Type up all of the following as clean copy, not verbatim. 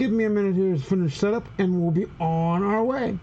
give me a minute here to finish setup, and we'll be on our way.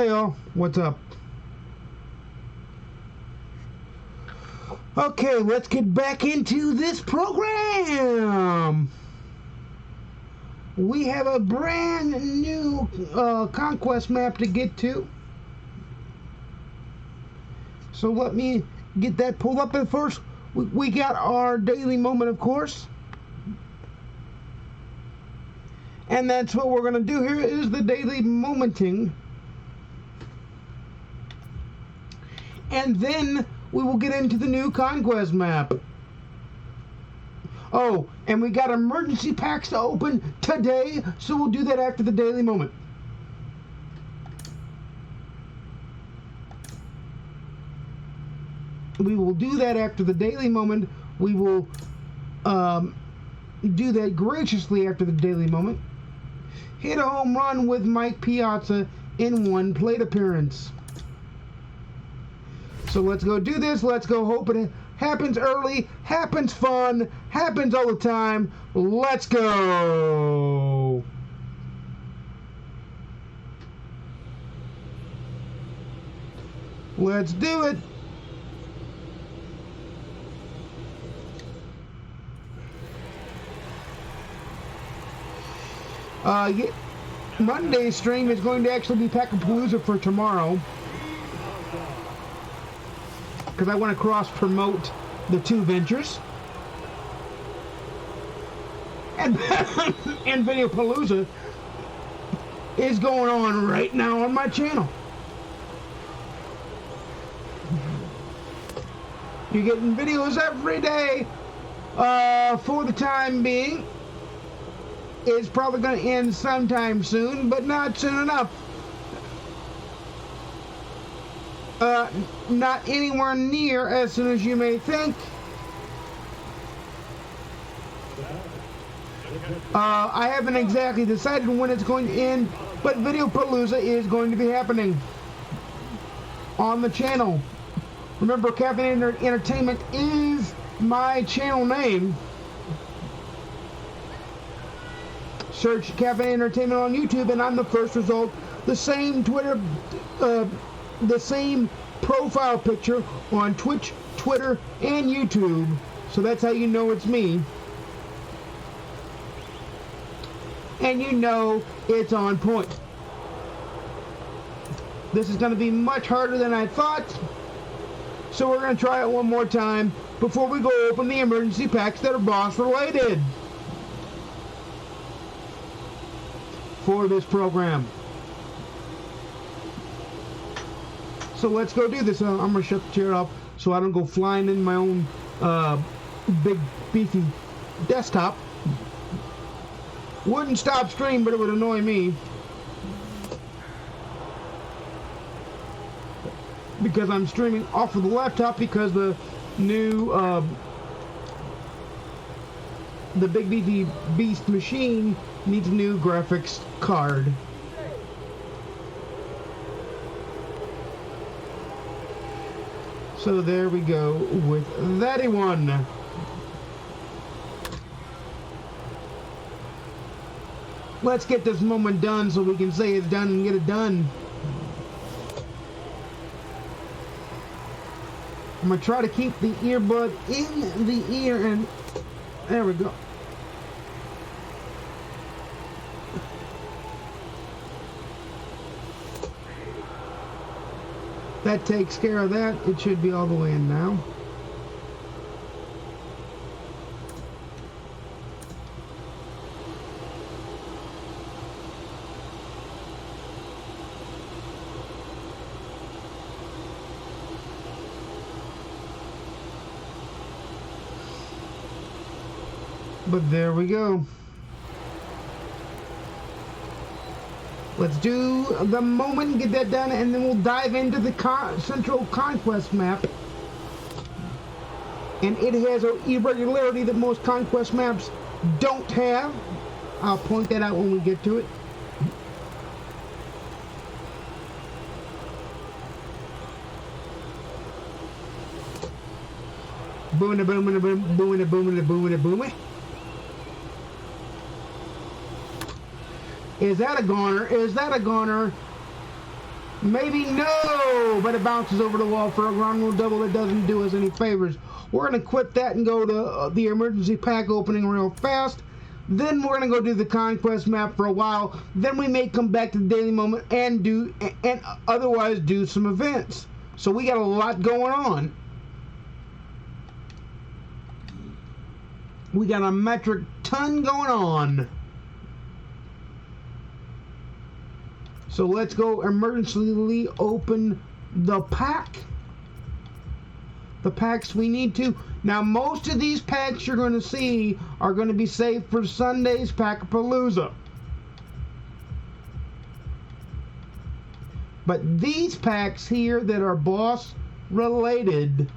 Hey y'all, what's up? Okay, let's get back into this program. We have a brand new conquest map to get to. So let me get that pulled up. At first, we got our daily moment, of course. And that's what we're going to do here is the daily momenting. And then we will get into the new conquest map. Oh, and we got emergency packs to open today, so we'll do that after the daily moment. We will do that after the daily moment. We will do that graciously after the daily moment. Hit a home run with Mike Piazza in one plate appearance. So let's go do this. Let's go hope it happens early, happens fun, happens all the time. Let's go. Let's do it. Monday's stream is going to actually be Palooza for tomorrow, because I want to cross-promote the two ventures. And Video Palooza is going on right now on my channel. You're getting videos every day for the time being. It's probably going to end sometime soon, but not soon enough. Not anywhere near as soon as you may think. I haven't exactly decided when it's going to end, but Video Palooza is going to be happening on the channel. Remember, Caffeine Entertainment is my channel name. Search Caffeine Entertainment on YouTube, and I'm the first result. The same Twitter, the same profile picture on Twitch, Twitter, and YouTube. So that's how you know it's me. And you know it's on point. This is going to be much harder than I thought. So we're going to try it one more time before we go open the emergency packs that are boss related for this program. So let's go do this. I'm going to shut the chair off so I don't go flying in my own big beefy desktop. Wouldn't stop stream, but it would annoy me. Because I'm streaming off of the laptop because the new the big beefy beast machine needs a new graphics card. So there we go with that one. Let's get this moment done so we can say it's done and get it done. I'm going to try to keep the earbud in the ear, and there we go. That takes care of that. It should be all the way in now. But there we go. Let's do the moment, get that done, and then we'll dive into the Central Conquest map. And it has an irregularity that most Conquest maps don't have. I'll point that out when we get to it. Boom, boom, boom, boom, boom, boom, boom, boom. Is that a goner? Is that a goner? Maybe no, but it bounces over the wall for a ground rule double that doesn't do us any favors. We're going to quit that and go to the emergency pack opening real fast. Then we're going to go do the conquest map for a while. Then we may come back to the daily moment and otherwise do some events. So we got a lot going on. We got a metric ton going on. So let's go emergency open the pack. The packs we need to. Now, most of these packs you're going to see are going to be saved for Sunday's pack of Palooza. But these packs here that are boss related,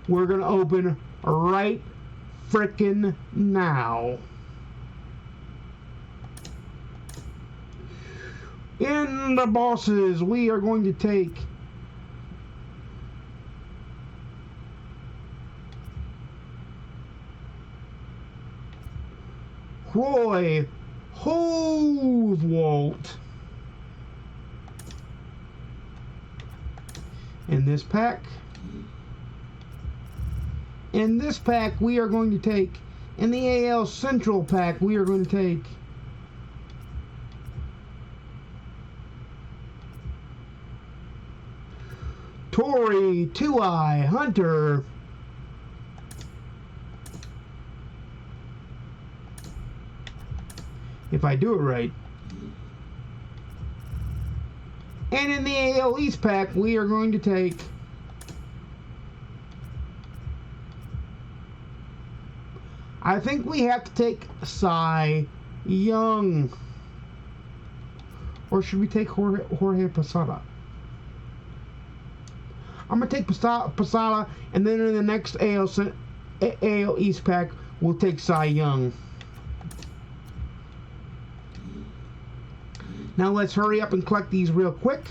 we're going to open right frickin' now. In the bosses, we are going to take Roy Hovewalt. In this pack. In this pack, we are going to take, in the AL Central pack, we are going to take Tory Two-Eye Hunter. If I do it right. And in the AL East pack, we are going to take I think we have to take Cy Young. Or should we take Jorge Posada? I'm going to take Posada, and then in the next AL East pack, we'll take Cy Young. Now let's hurry up and collect these real quick.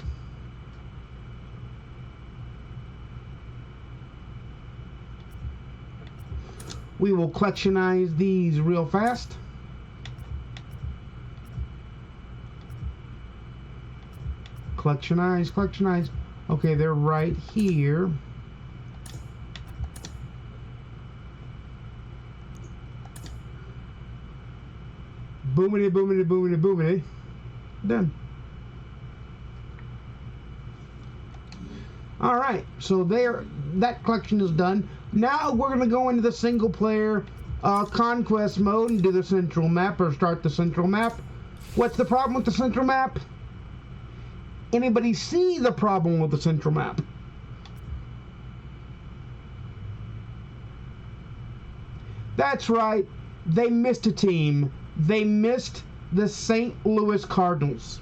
We will collectionize these real fast. Collectionize, collectionize. Okay, they're right here. Boomity, boomity, boomity, boomity. Done. Alright, so that collection is done. Now we're going to go into the single player conquest mode and do the central map, or start the central map. What's the problem with the central map? Anybody see the problem with the central map? That's right, they missed a team. They missed the St. Louis Cardinals.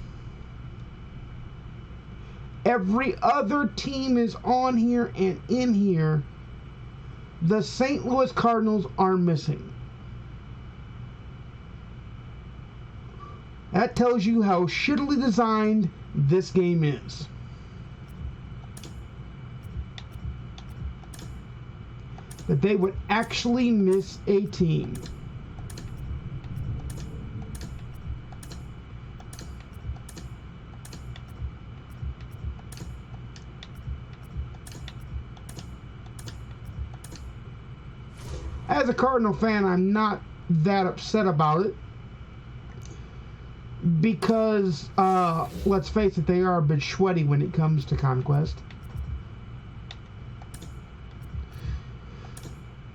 Every other team is on here and in here. The St. Louis Cardinals are missing. That tells you how shittily designed this game is. That they would actually miss a team. As a Cardinal fan, I'm not that upset about it. Because, let's face it, they are a bit sweaty when it comes to Conquest.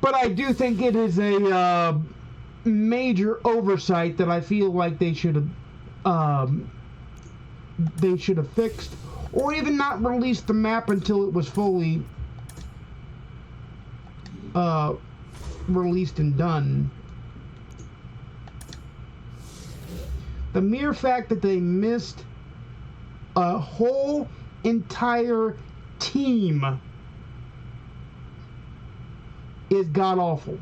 But I do think it is a major oversight that I feel like they should have fixed, or even not released the map until it was fully released and done. The mere fact that they missed a whole entire team is god-awful.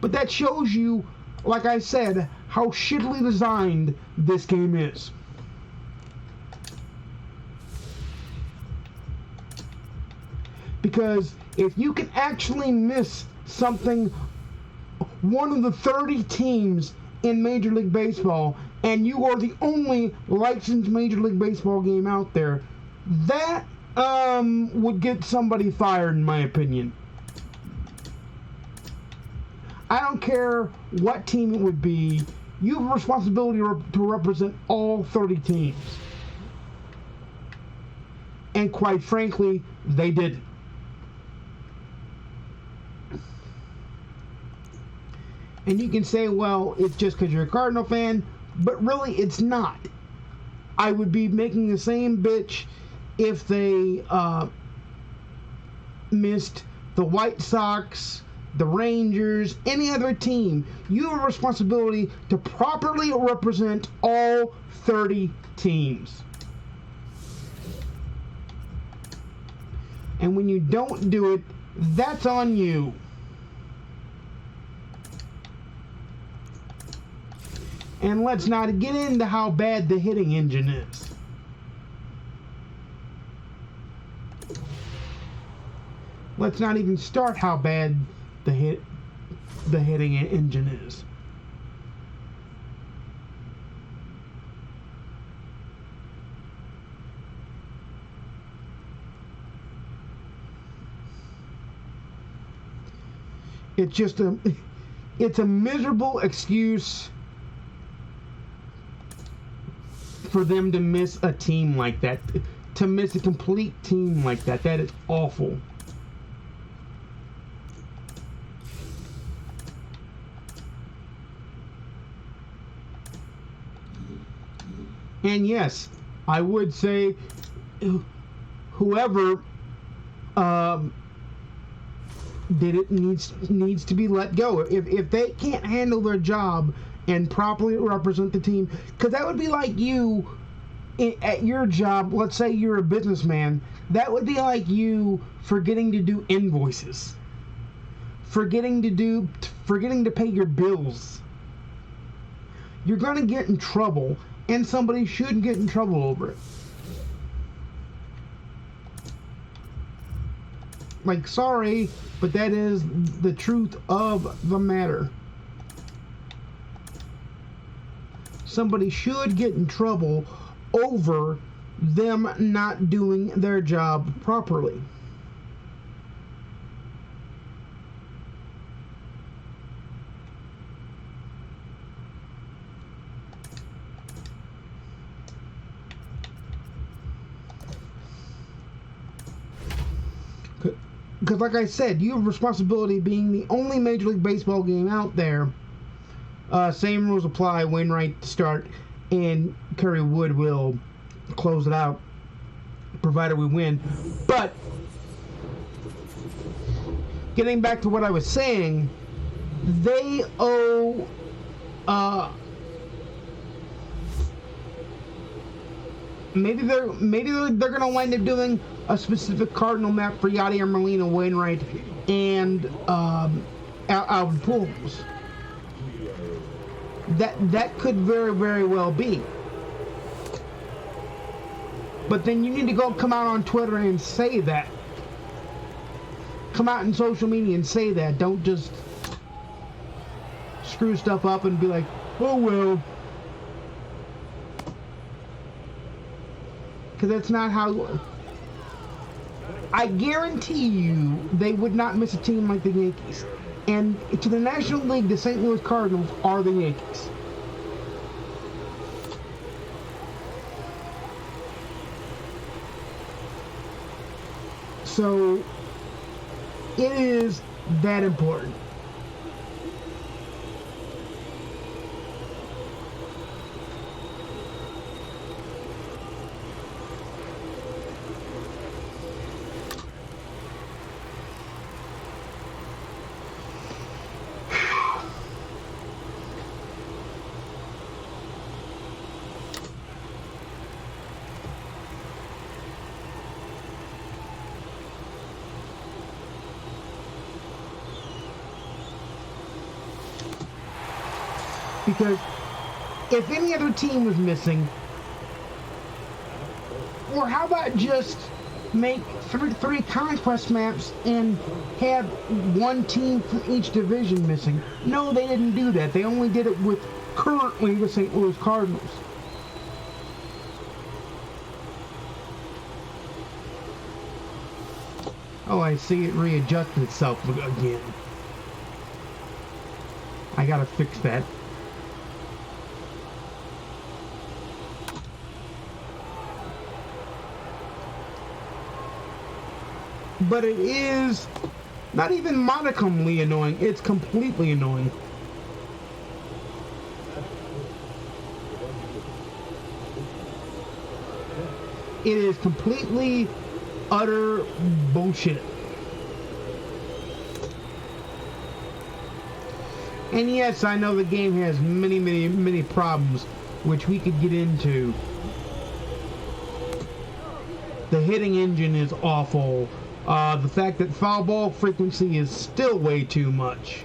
But that shows you, like I said, how shittily designed this game is. Because if you can actually miss something, one of the 30 teams in Major League Baseball and you are the only licensed Major League Baseball game out there, that would get somebody fired, in my opinion. I don't care what team it would be. You have a responsibility to represent all 30 teams. And quite frankly, they didn't. And you can say, well, it's just because you're a Cardinal fan, but really it's not. I would be making the same bitch if they missed the White Sox, the Rangers, any other team. You have a responsibility to properly represent all 30 teams. And when you don't do it, that's on you. And let's not get into how bad the hitting engine is. Let's not even start how bad the hitting engine is. It's a miserable excuse for them to miss a team like that, to miss a complete team like that. That is awful. And yes, I would say whoever did it needs to be let go. If they can't handle their job and properly represent the team, because that would be like you at your job. Let's say you're a businessman. That would be like you forgetting to do invoices, forgetting to pay your bills. You're gonna get in trouble, and somebody should get in trouble over it. Like, sorry, but that is the truth of the matter. Somebody should get in trouble over them not doing their job properly. Because like I said, you have responsibility being the only Major League Baseball game out there. Same rules apply. Wainwright to start, and Kerry Wood will close it out, provided we win. But getting back to what I was saying, they owe maybe they're gonna wind up doing a specific Cardinal map for Yadier Molina, Wainwright, and Albert Pujols. That could very, very well be. But then you need to come out on Twitter and say that. Come out in social media and say that. Don't just screw stuff up and be like, oh well. Because that's not how... I guarantee you they would not miss a team like the Yankees. And to the National League, the St. Louis Cardinals are the Yankees. So it is that important. Because if any other team was missing, or how about just make three conquest maps and have one team from each division missing? No, they didn't do that. They only did it with currently the St. Louis Cardinals. Oh, I see it readjusted itself again. I gotta fix that. But it is not even modicumly annoying, it's completely annoying. It is completely utter bullshit. And yes, I know the game has many problems, which we could get into. The hitting engine is awful. The fact that foul ball frequency is still way too much.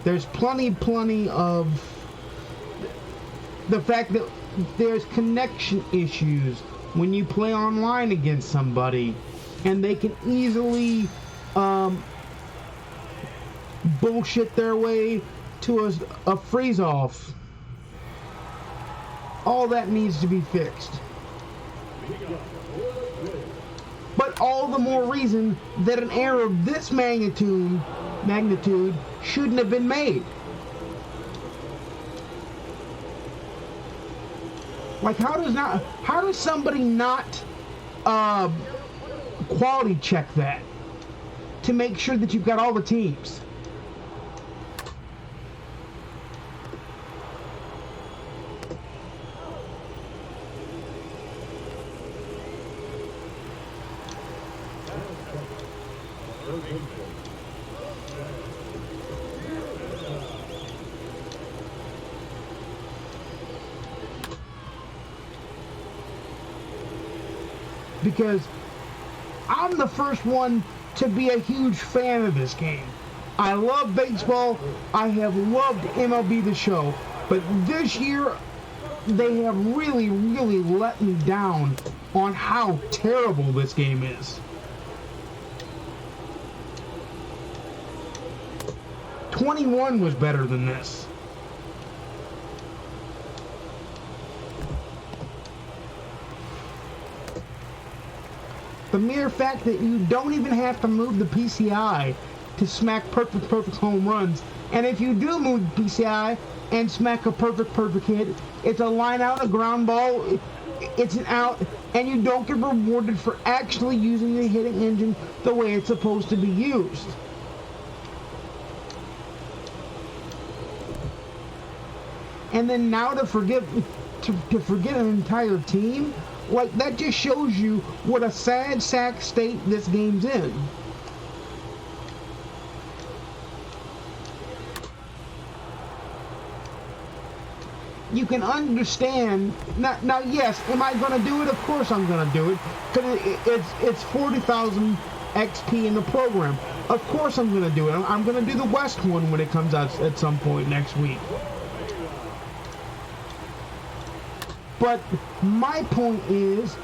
There's plenty of the fact that there's connection issues when you play online against somebody, and they can easily bullshit their way to a freeze-off. All that needs to be fixed. But all the more reason that an error of this magnitude shouldn't have been made. Like, how does somebody not quality check that to make sure that you've got all the teams? Because I'm the first one to be a huge fan of this game. I love baseball. I have loved MLB The Show. But this year, they have really let me down on how terrible this game is. 21 was better than this. The mere fact that you don't even have to move the PCI to smack perfect home runs, and if you do move the PCI and smack a perfect hit, it's a line out, a ground ball, it's an out, and you don't get rewarded for actually using the hitting engine the way it's supposed to be used. And then now to forget an entire team, like, that just shows you what a sad sack state this game's in. You can understand. Now, yes, am I going to do it? Of course I'm going to do it, because it's 40,000 XP in the program. Of course I'm going to do it. I'm going to do the West one when it comes out at some point next week. But my point is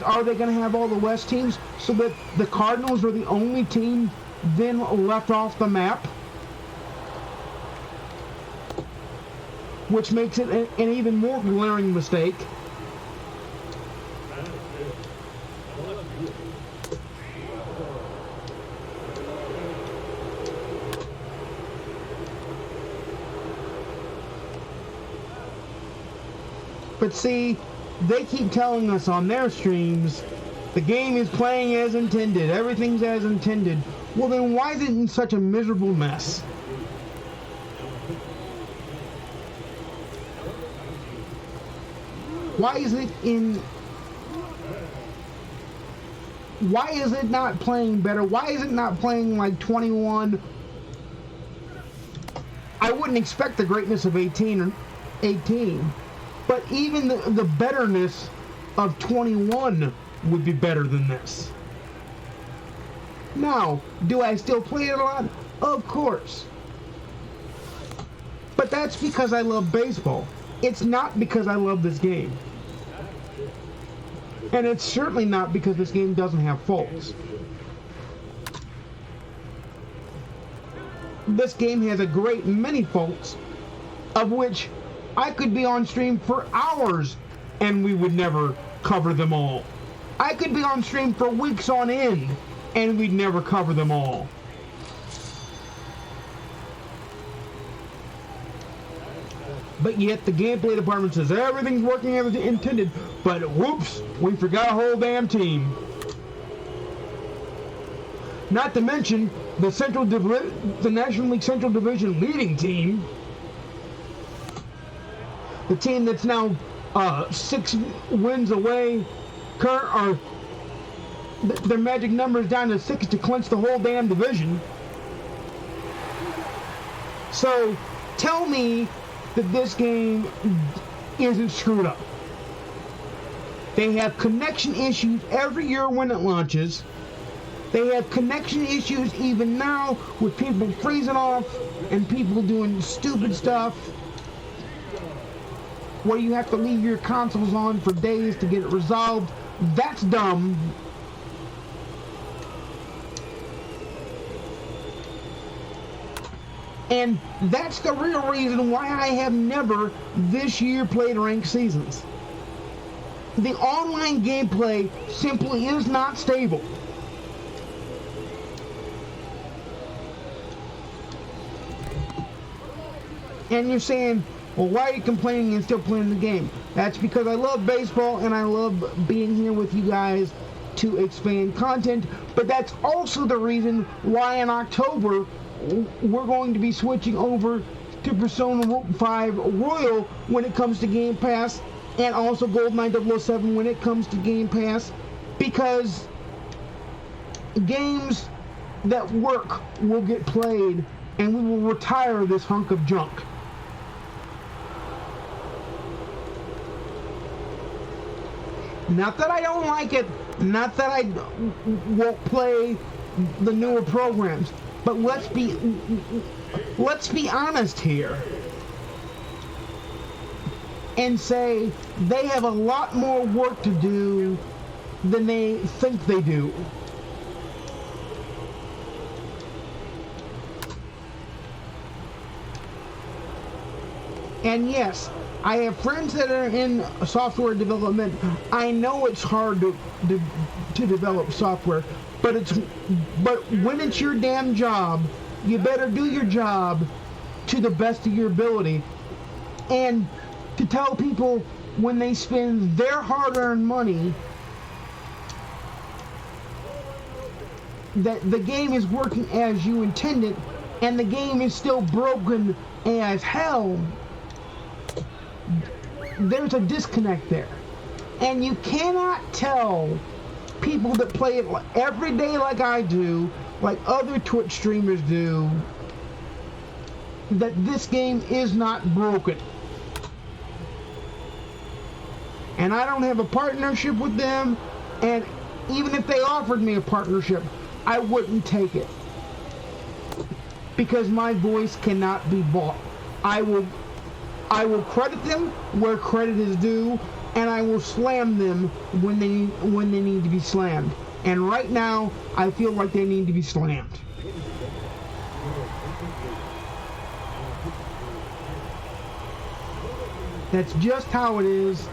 are they going to have all the West teams so that the Cardinals are the only team then left off the map? Which makes it an even more glaring mistake. But see, they keep telling us on their streams, the game is playing as intended, everything's as intended. Well, then why is it in such a miserable mess? Why is it not playing better? Why is it not playing like 21? I wouldn't expect the greatness of 18. But even the betterness of 21 would be better than this. Now, do I still play it a lot? Of course. But that's because I love baseball. It's not because I love this game. And it's certainly not because this game doesn't have faults. this game has a great many faults, of which I could be on stream for hours and we would never cover them all. I could be on stream for weeks on end and we'd never cover them all. But yet the gameplay department says everything's working as intended, but whoops, we forgot a whole damn team. Not to mention the National League Central Division leading team, the team that's now 6 wins away, their magic number is down to 6 to clinch the whole damn division. So tell me that this game isn't screwed up. They have connection issues every year when it launches. They have connection issues even now with people freezing off and people doing stupid stuff where you have to leave your consoles on for days to get it resolved. That's dumb. And that's the real reason why I have never this year played ranked seasons. The online gameplay simply is not stable. And you're saying, well, why are you complaining and still playing the game? That's because I love baseball and I love being here with you guys to expand content. But that's also the reason why in October we're going to be switching over to Persona 5 Royal when it comes to Game Pass, and also GoldenEye 007 when it comes to Game Pass, because games that work will get played and we will retire this hunk of junk. Not that I don't like it, not that I won't play the newer programs, but let's be honest here and say they have a lot more work to do than they think they do. And yes, I have friends that are in software development. I know it's hard to develop software, but when it's your damn job, you better do your job to the best of your ability. And to tell people when they spend their hard-earned money that the game is working as you intended and the game is still broken as hell, there's a disconnect there. And you cannot tell people that play it every day like I do, like other Twitch streamers do, that this game is not broken. And I don't have a partnership with them, and even if they offered me a partnership, I wouldn't take it. Because my voice cannot be bought. I will credit them where credit is due, and I will slam them when they need to be slammed. And right now, I feel like they need to be slammed. That's just how it is.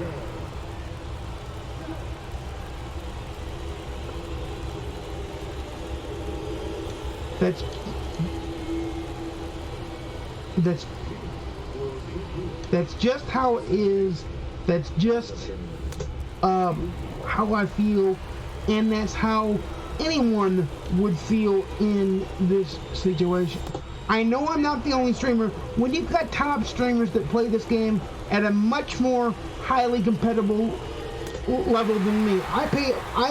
That's just how it is. That's just how I feel, and that's how anyone would feel in this situation. I know I'm not the only streamer. When you've got top streamers that play this game at a much more highly competitive level than me, I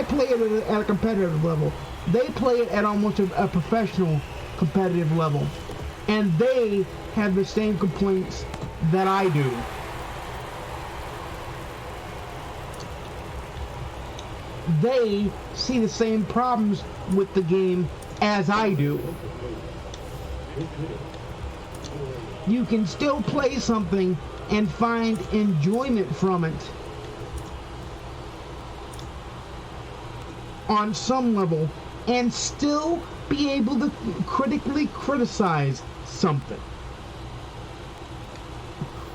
play it at a competitive level. They play it at almost a professional competitive level, and they have the same complaints that I do. They see the same problems with the game as I do. You can still play something and find enjoyment from it on some level, and still be able to critically criticize something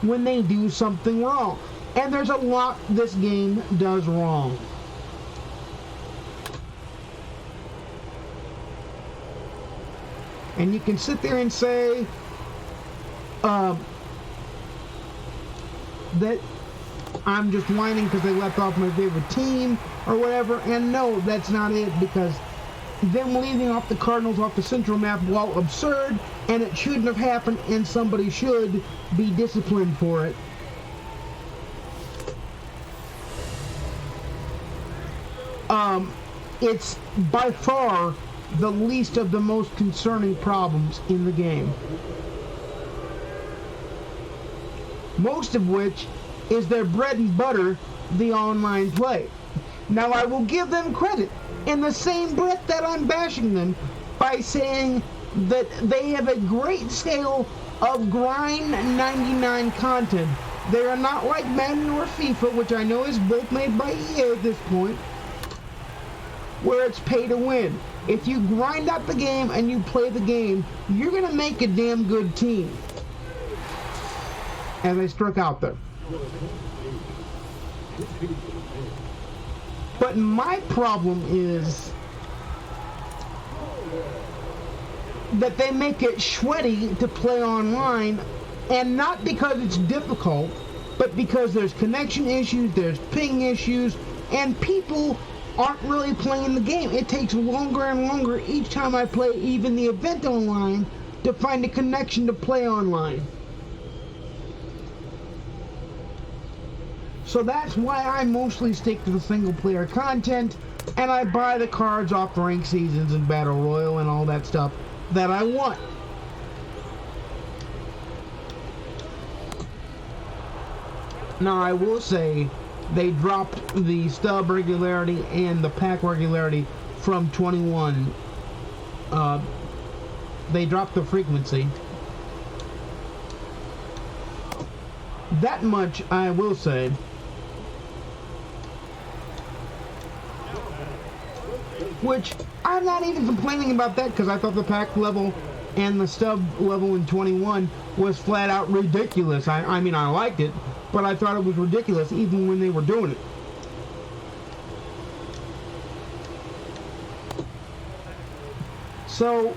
when they do something wrong. And there's a lot this game does wrong. And you can sit there and say that I'm just whining because they left off my favorite team or whatever, and no, that's not it, because them leaving off the Cardinals off the central map, while absurd, and it shouldn't have happened, and somebody should be disciplined for it, it's by far the least of the most concerning problems in the game. Most of which is their bread and butter, the online play. Now, I will give them credit in the same breath that I'm bashing them by saying that they have a great scale of grind 99 content. They are not like Madden or FIFA, which I know is both made by EA at this point, where it's pay to win. If you grind out the game and you play the game, you're going to make a damn good team. As I struck out there. But my problem is that they make it sweaty to play online, and not because it's difficult, but because there's connection issues, there's ping issues, and people aren't really playing the game. It takes longer and longer each time I play even the event online to find a connection to play online. So that's why I mostly stick to the single player content, and I buy the cards off the ranked seasons and Battle Royale and all that stuff that I want. Now, I will say they dropped the stub regularity and the pack regularity from 21. They dropped the frequency. That much I will say. Which, I'm not even complaining about that, because I thought the pack level and the stub level in 21 was flat out ridiculous. I mean, I liked it, but I thought it was ridiculous even when they were doing it. So,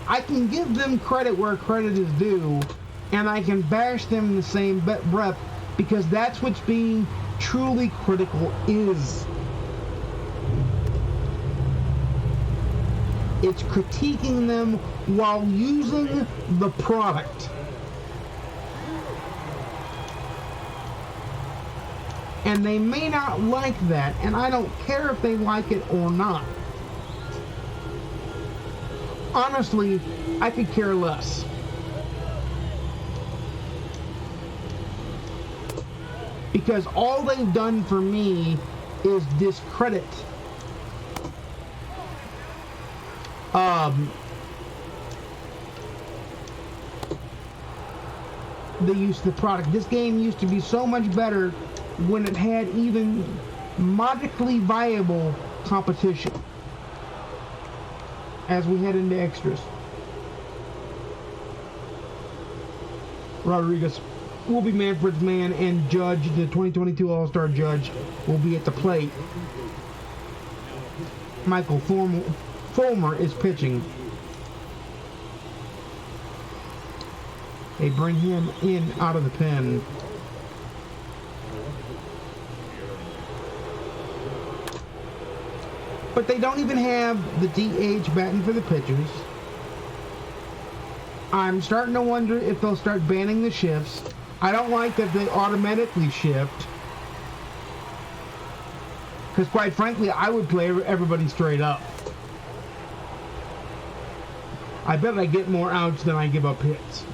I can give them credit where credit is due, and I can bash them in the same breath, because that's what's being truly critical is. It's critiquing them while using the product. And they may not like that, and I don't care if they like it or not. Honestly, I could care less. Because all they've done for me is discredit the use of the product. This game used to be so much better when it had even modically viable competition as we head into extras. Rodriguez will be Manfred's man, and Judge, the 2022 All-Star Judge, will be at the plate. Michael Fulmer is pitching. They bring him in out of the pen. But they don't even have the DH batting for the pitchers. I'm starting to wonder if they'll start banning the shifts. I don't like that they automatically shift. Because quite frankly, I would play everybody straight up. I bet I get more outs than I give up hits.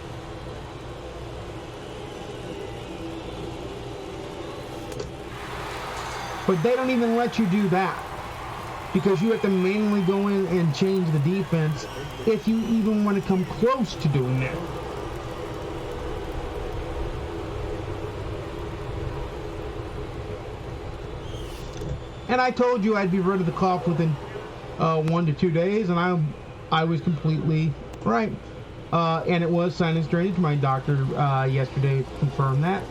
But they don't even let you do that, because you have to manually go in and change the defense if you even want to come close to doing that. And I told you I'd be rid of the cough within 1 to 2 days, and I was completely right. and it was sinus drainage. My doctor yesterday confirmed that.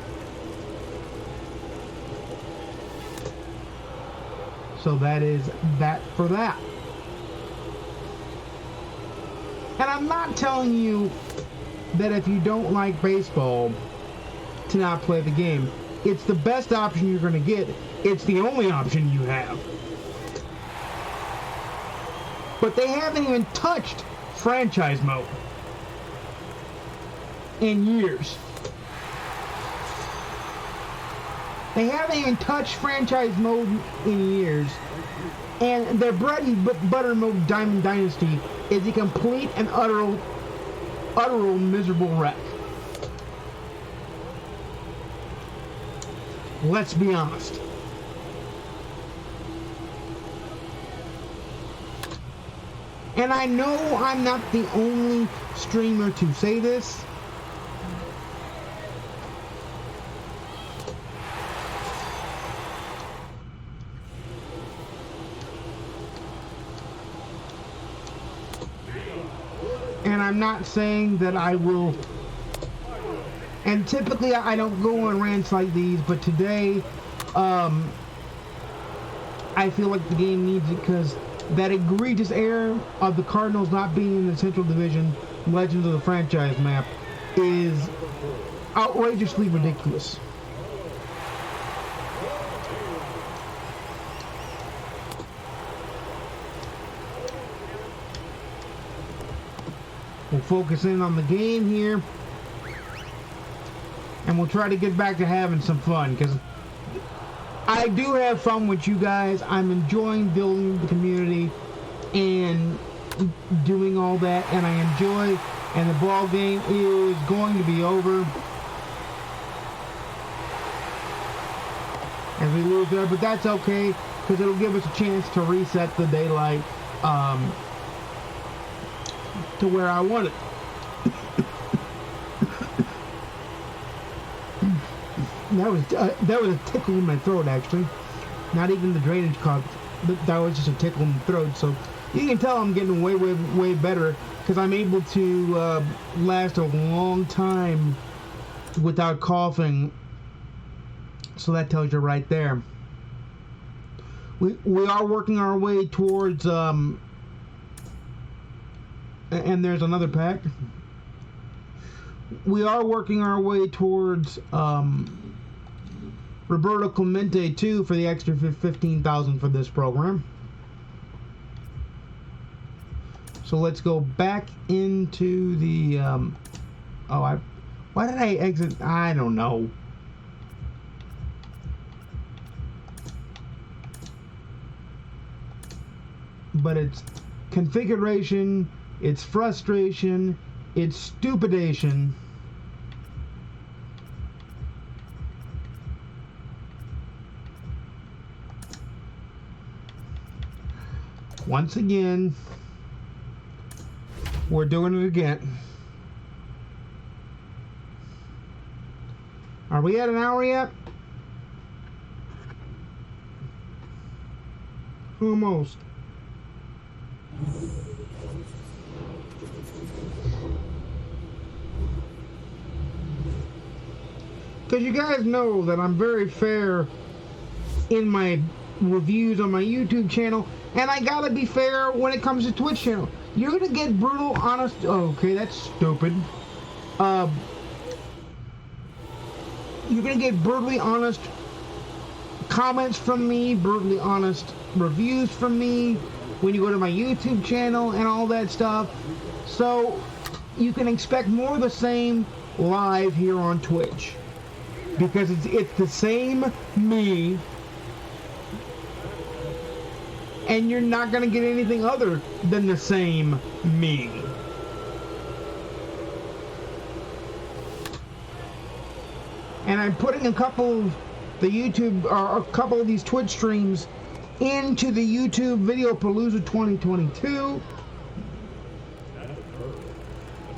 So that is that for that. And I'm not telling you that if you don't like baseball to not play the game. It's the best option you're going to get. It's the only option you have. But they haven't even touched franchise mode in years. They haven't even touched franchise mode in years. And their bread and butter mode Diamond Dynasty is a complete and utter miserable wreck. Let's be honest. And I know I'm not the only streamer to say this. And I'm not saying that I will. And typically I don't go on rants like these, but today I feel like the game needs it because that egregious error of the Cardinals not being in the Central Division Legends of the franchise map is outrageously ridiculous. We'll focus in on the game here. And we'll try to get back to having some fun, because I do have fun with you guys. I'm enjoying building the community and doing all that, and I enjoy, and the ball game is going to be over as we lose there, but that's okay, because it'll give us a chance to reset the daylight to where I want it. That was a tickle in my throat, actually. Not even the drainage caused. That was just a tickle in the throat. So you can tell I'm getting way better because I'm able to last a long time without coughing. So that tells you right there. We are working our way towards and there's another pack. We are working our way towards Roberto Clemente 2 for the extra 15,000 for this program. So let's go back into the why did I exit? I don't know. But it's configuration, it's frustration, it's stupidation. Once again, we're doing it again. Are we at an hour yet? Almost. Because you guys know that I'm very fair in my reviews on my YouTube channel, and I gotta be fair when it comes to Twitch channel. You're gonna get brutal, honest. Oh, okay, that's stupid. You're gonna get brutally honest comments from me, brutally honest reviews from me when you go to my YouTube channel and all that stuff. So you can expect more of the same live here on Twitch, because it's the same me, and you're not going to get anything other than the same me. And I'm putting a couple of the YouTube, or a couple of these Twitch streams into the YouTube Video Palooza 2022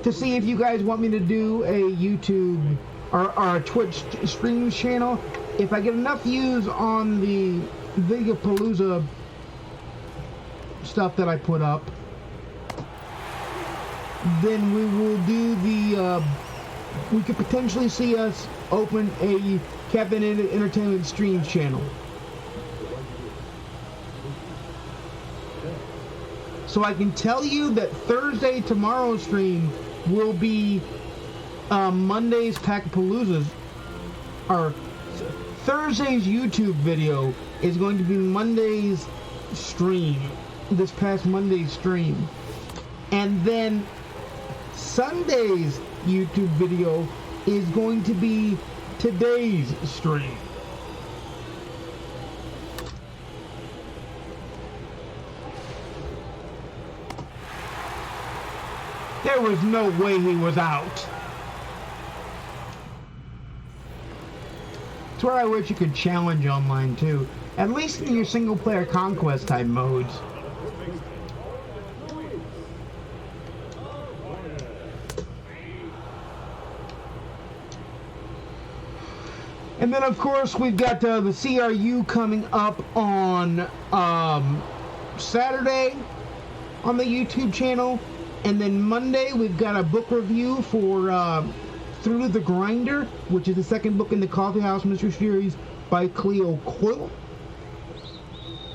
to see if you guys want me to do a YouTube or a Twitch stream channel. If I get enough views on the Video Palooza stuff that I put up, then we will do the, we could potentially see us open a Cafe Entertainment stream channel. So I can tell you that Thursday, tomorrow's stream will be Monday's Palooza's, or Thursday's YouTube video is going to be Monday's stream, this past Monday's stream. And then Sunday's YouTube video is going to be today's stream. There was no way he was out. That's where I wish you could challenge online too. At least in your single player conquest type modes. And then of course we've got the CRU coming up on Saturday on the YouTube channel. And then Monday, we've got a book review for Through the Grinder, which is the second book in the Coffee House Mystery Series by Cleo Quill.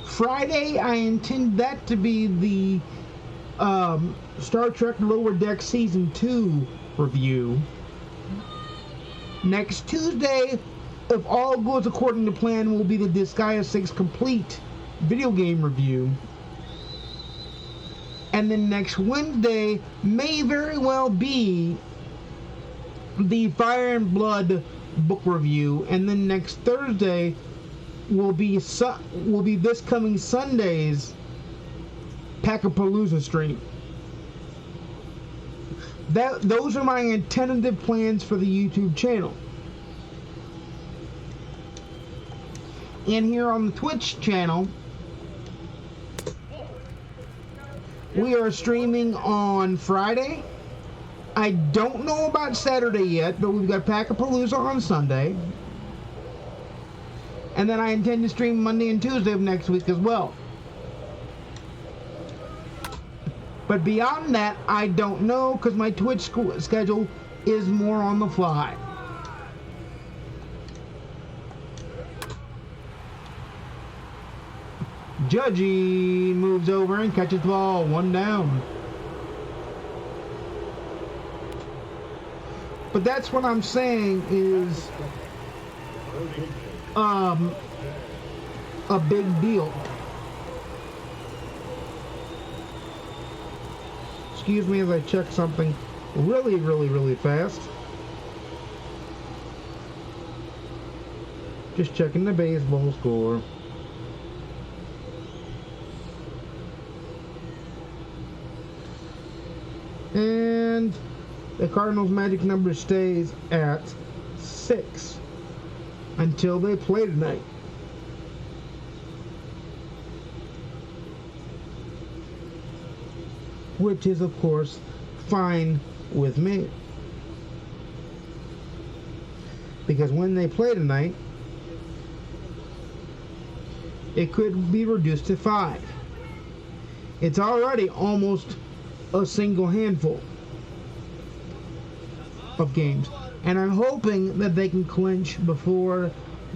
Friday, I intend that to be the Star Trek Lower Deck Season 2 review. Next Tuesday, if all goes according to plan, will be the Disgaea 6 Complete video game review. And then next Wednesday may very well be the Fire and Blood book review. And then next Thursday will be this coming Sunday's Palooza stream. Those are my tentative plans for the YouTube channel. And here on the Twitch channel, we are streaming on Friday. I don't know about Saturday yet, but we've got Palooza on Sunday. And then I intend to stream Monday and Tuesday of next week as well. But beyond that, I don't know, because my Twitch schedule is more on the fly. Judgy moves over and catches the ball. 1 down. But that's what I'm saying is a big deal. Excuse me as I check something really fast. Just checking the baseball score. And the Cardinals' magic number stays at 6 until they play tonight. Which is, of course, fine with me. Because when they play tonight, it could be reduced to 5. It's already almost a single handful of games, and I'm hoping that they can clinch before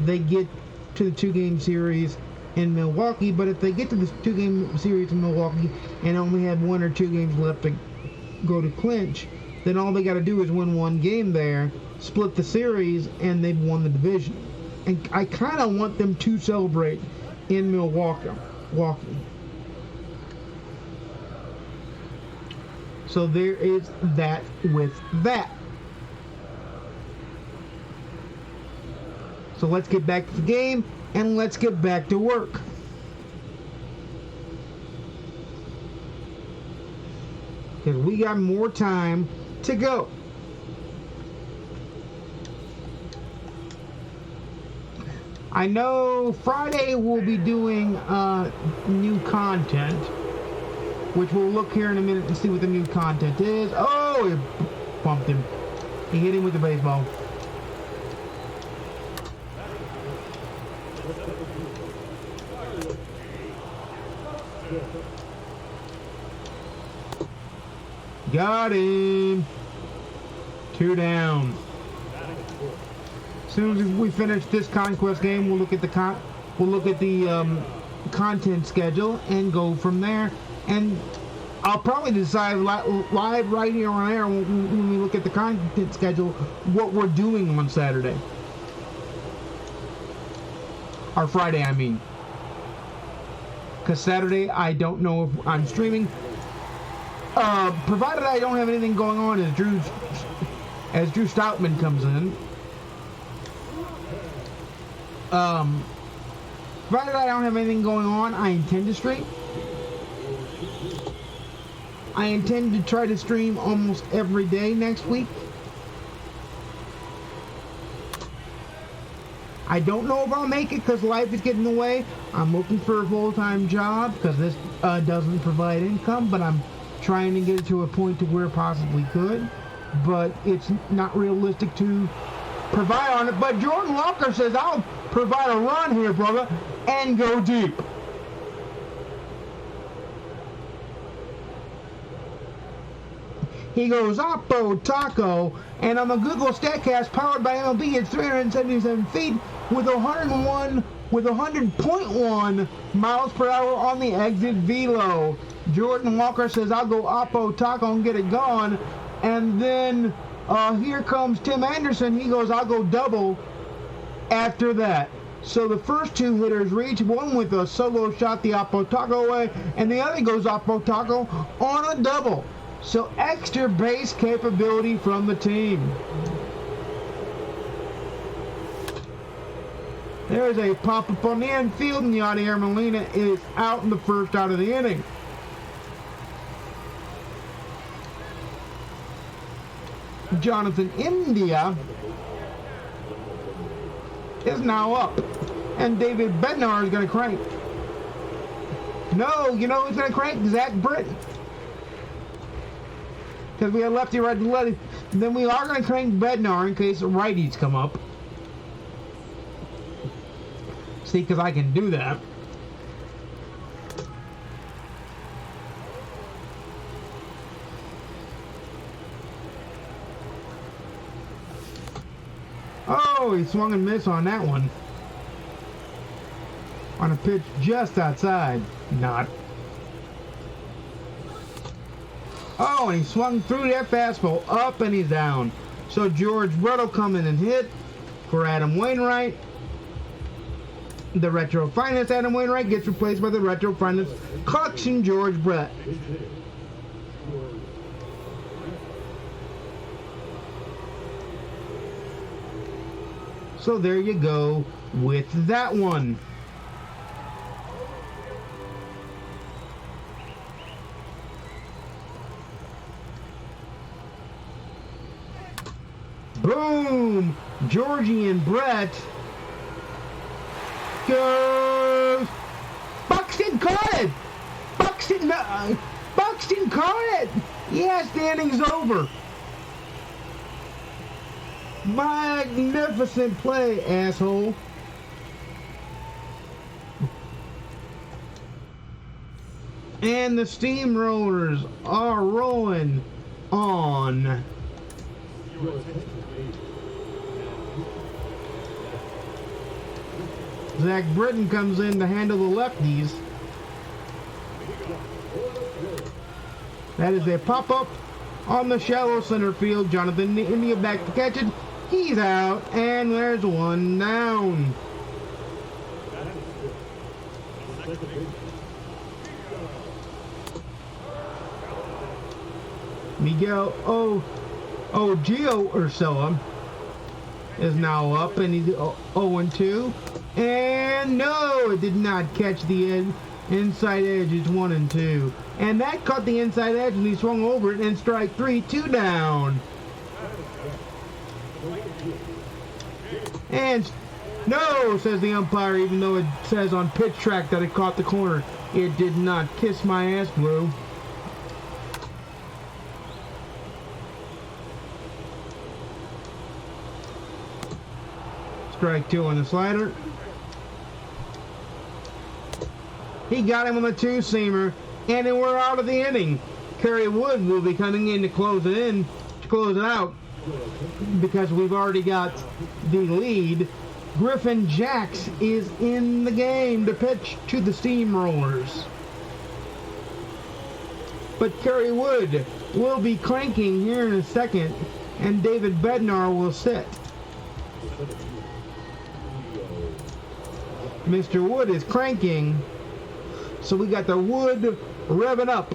they get to the 2-game series in Milwaukee. But if they get to the 2-game series in Milwaukee and only have 1 or 2 games left to go to clinch, then all they got to do is win 1 game there, split the series, and they've won the division. And I kind of want them to celebrate in Milwaukee. So there is that with that. So let's get back to the game and let's get back to work. Because we got more time to go. I know Friday we'll be doing new content, which we'll look here in a minute and see what the new content is. Oh, he bumped him. He hit him with the baseball. Got him. 2 down. As soon as we finish this conquest game, we'll look at the content schedule and go from there. And I'll probably decide live right here on air when we look at the content schedule what we're doing on Saturday. Or Friday, I mean. Because Saturday, I don't know if I'm streaming. Provided I don't have anything going on as Drew Stoutman comes in. Provided I don't have anything going on, I intend to stream. I intend to try to stream almost every day next week. I don't know if I'll make it because life is getting in the way. I'm looking for a full-time job because this doesn't provide income, but I'm trying to get it to a point to where it possibly could. But it's not realistic to provide on it. But Jordan Walker says, I'll provide a run here, brother, and go deep. He goes, Oppo Taco, and on the Google StatCast powered by MLB at 377 feet with 100.1 miles per hour on the exit velo. Jordan Walker says, I'll go Oppo Taco and get it gone. And then here comes Tim Anderson. He goes, I'll go double after that. So the first 2 hitters reach, one with a solo shot the Oppo Taco way, and the other goes Oppo Taco on a double. So extra base capability from the team. There's a pop-up on the infield, and Yadier Molina is out in the first out of the inning. Jonathan India is now up, and David Bednar is going to crank. No, you know who's going to crank? Zach Britton. Because we have lefty, righty, lefty. Then we are going to crank Bednar in case the righties come up. See, because I can do that. Oh, he swung and missed on that one. On a pitch just outside. Not. Oh, and he swung through that fastball up and he's down. So George Brett will come in and hit for Adam Wainwright. The retro finest Adam Wainwright gets replaced by the retro finest collection George Brett. So there you go with that one. Boom! Georgie and Brett goes. Buxton caught it! Buxton caught it! Yes, the inning's over. Magnificent play, asshole. And the Steamrollers are rolling on. Zach Britton comes in to handle the lefties. That is a pop-up on the shallow center field. Jonathan India back to catch it. He's out, and there's one down. Miguel Gio Ursoa is now up, and he's 0-2. And no, it did not catch the inside edge. It's 1-2. And that caught the inside edge, and he swung over it, and strike 3, 2 down. And no, says the umpire, even though it says on pitch track that it caught the corner. It did not. Kiss my ass, Blue. Strike 2 on the slider. He got him on the 2-seamer, and then we're out of the inning. Kerry Wood will be coming in to close it out, because we've already got the lead. Griffin Jacks is in the game to pitch to the Steamrollers. But Kerry Wood will be cranking here in a second, and David Bednar will sit. Mr. Wood is cranking, so we got the Wood revving up.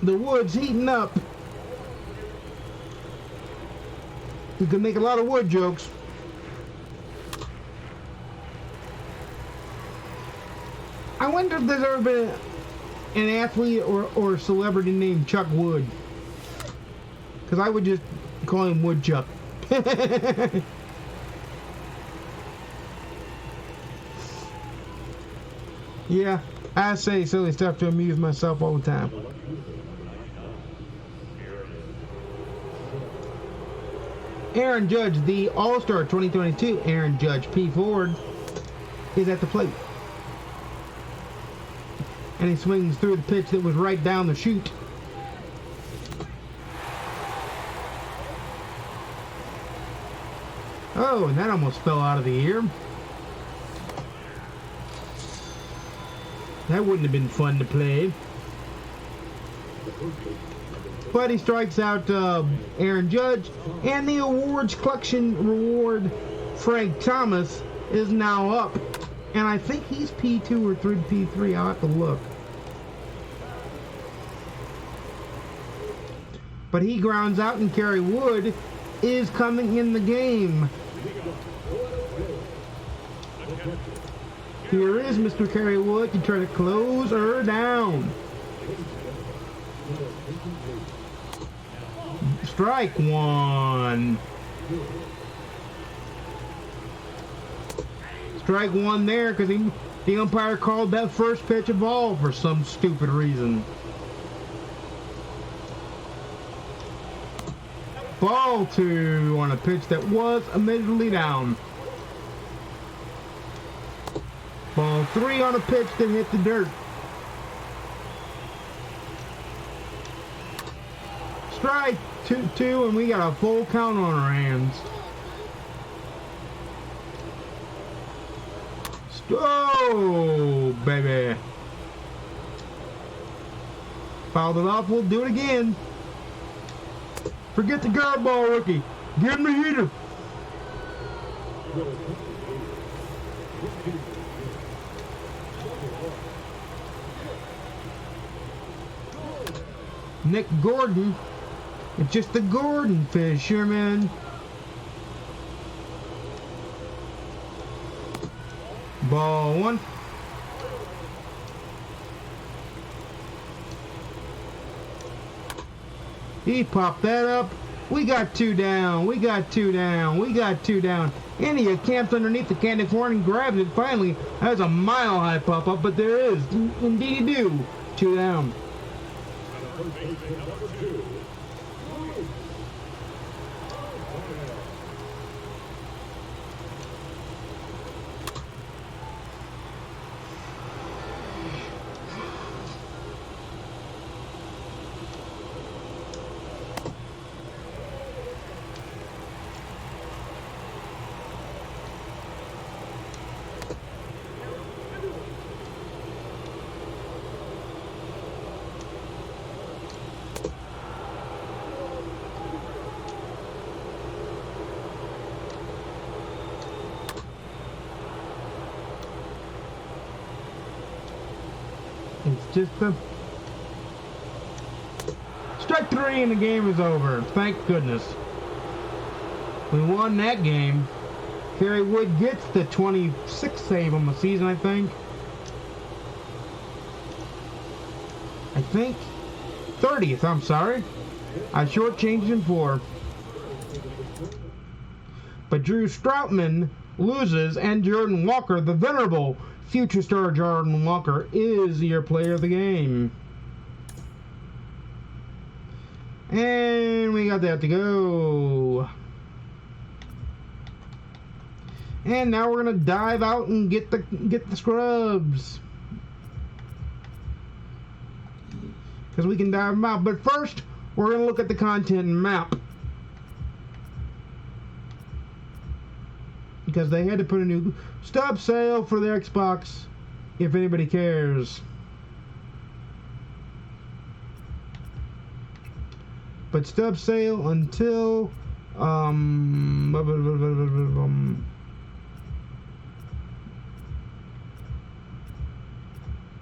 The Wood's heating up. You can make a lot of Wood jokes. I wonder if there's ever been an athlete or celebrity named Chuck Wood. Because I would just call him Woodchuck. Yeah, I say silly stuff to amuse myself all the time. Aaron Judge, the All-Star 2022, Aaron Judge P. Ford, is at the plate. And he swings through the pitch that was right down the chute. Oh, and that almost fell out of the air. That wouldn't have been fun to play. But he strikes out Aaron Judge, and the awards collection reward, Frank Thomas, is now up. And I think he's P2 or P3. I'll have to look. But he grounds out, and Kerry Wood is coming in the game. Here is Mr. Kerry Wood to try to close her down. Strike one. Strike one there because the umpire called that first pitch a ball for some stupid reason. Ball two on a pitch that was admittedly down. Ball three on a pitch that hit the dirt. Strike two, and we got a full count on our hands. Oh, baby. Fouled it off. We'll do it again. Forget the guard ball, rookie. Give him the heater. Nick Gordon. It's just the Gordon fisherman. Ball one. He popped that up. We got two down. We got two down. We got two down. And he camps underneath the candy corn and grabs it. Finally, that was a mile-high pop-up, but there is, indeed you do, two down. It's just a strike three and the game is over. Thank goodness. We won that game. Kerry Wood gets the 26th save on the season, I think. 30th, I'm sorry. I shortchanged him 4. But Drew Stroutman loses, and Jordan Walker, the venerable future star Jordan Walker, is your player of the game. And we got that to go. And now we're gonna dive out and get the scrubs. because we can dive them out. But first, we're going to look at the content map, because they had to put a new stub sale for their Xbox, if anybody cares. But stub sale until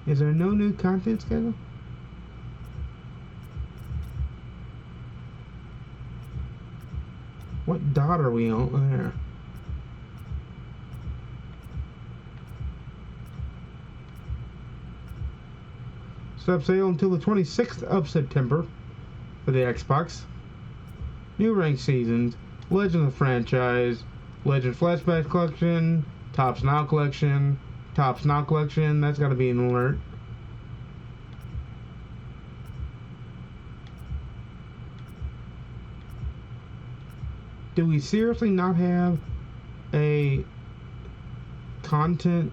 is there no new content schedule? What dot are we on there? Stub sale until the 26th of September for the Xbox. New ranked seasons, Legend of the franchise, Legend Flashback Collection, Tops Now Collection, Tops Now Collection. That's got to be an alert. Do we seriously not have a content?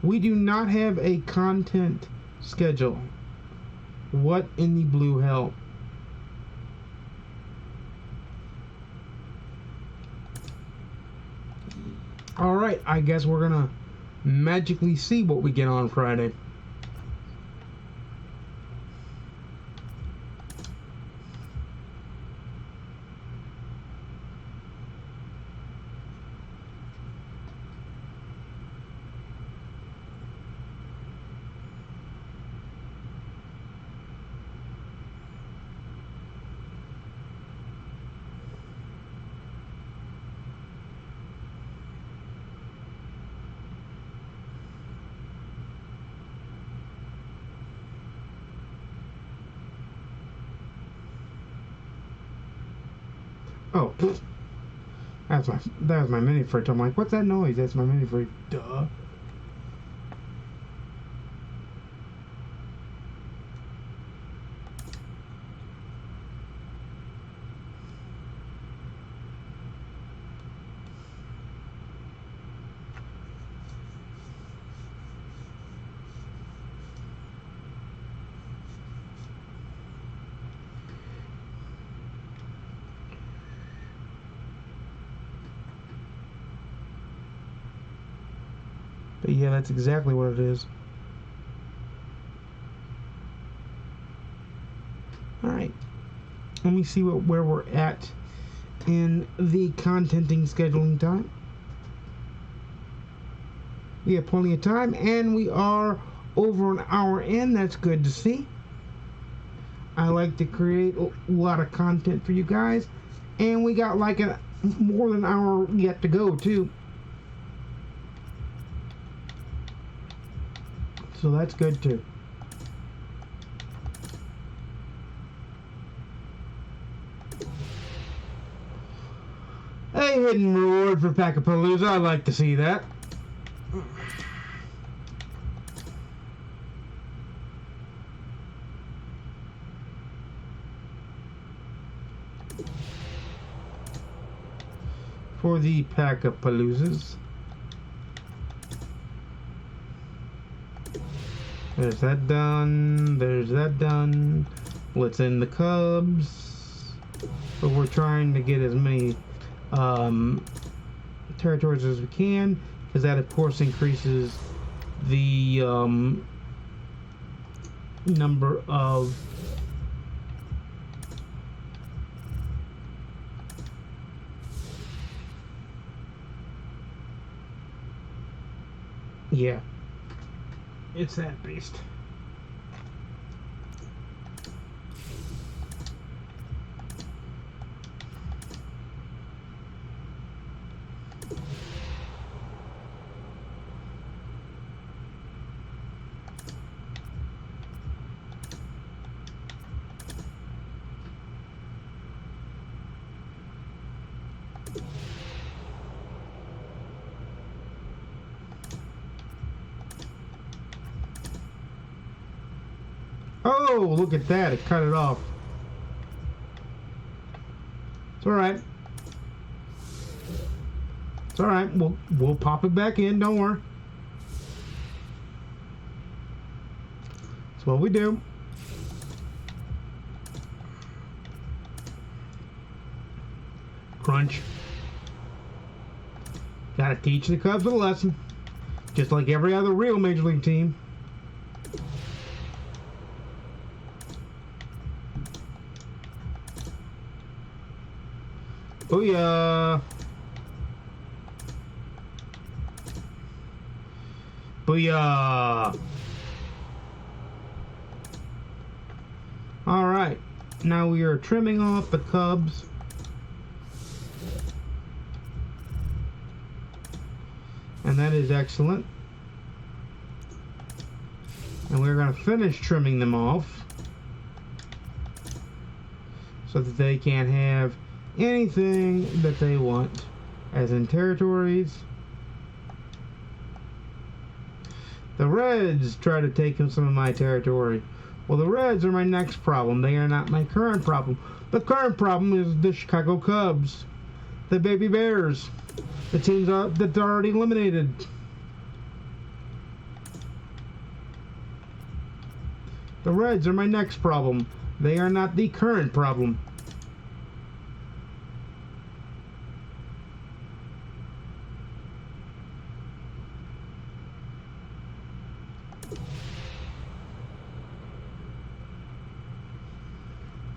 We do not have a content schedule. What in the blue hell? Alright, I guess we're gonna magically see what we get on Friday. Oh, that was my mini fridge. I'm like, what's that noise? That's my mini fridge. Duh. But yeah, that's exactly what it is. Alright. Let me see where we're at in the contenting scheduling time. We have plenty of time, and we are over an hour in. That's good to see. I like to create a lot of content for you guys, and we got like more than an hour yet to go too. So that's good too. A hidden reward for Pack of Palooza. I like to see that. For the Pack of Paloozas. There's that done. There's that done. Let's end the Cubs. But we're trying to get as many territories as we can, because that of course increases the number of yeah, it's that beast. Oh, look at that. It cut it off. It's alright. It's alright. We'll pop it back in. Don't worry. That's what we do. Crunch. Gotta teach the Cubs a lesson. Just like every other real Major League team. Booyah! Booyah! Alright, now we are trimming off the Cubs. And that is excellent. And we're going to finish trimming them off so that they can have anything that they want, as in territories. The Reds try to take some of my territory. Well, the Reds are my next problem. They are not my current problem. The current problem is the Chicago Cubs, the Baby Bears, the teams that are already eliminated. The Reds are my next problem. They are not the current problem.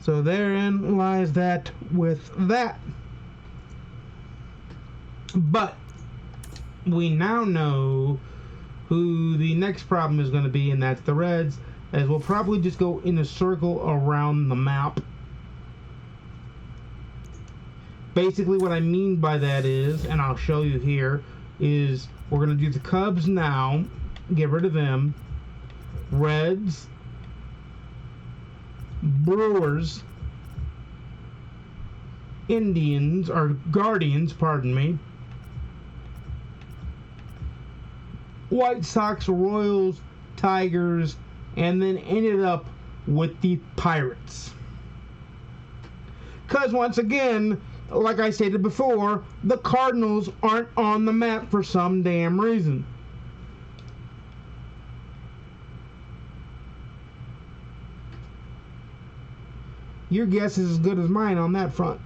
So therein lies that with that. But we now know who the next problem is going to be, and that's the Reds, as we'll probably just go in a circle around the map. Basically what I mean by that is, and I'll show you here, is we're going to do the Cubs now, get rid of them, Reds, Brewers, Indians, or Guardians, pardon me, White Sox, Royals, Tigers, and then ended up with the Pirates. Because once again, like I stated before, the Cardinals aren't on the map for some damn reason. Your guess is as good as mine on that front.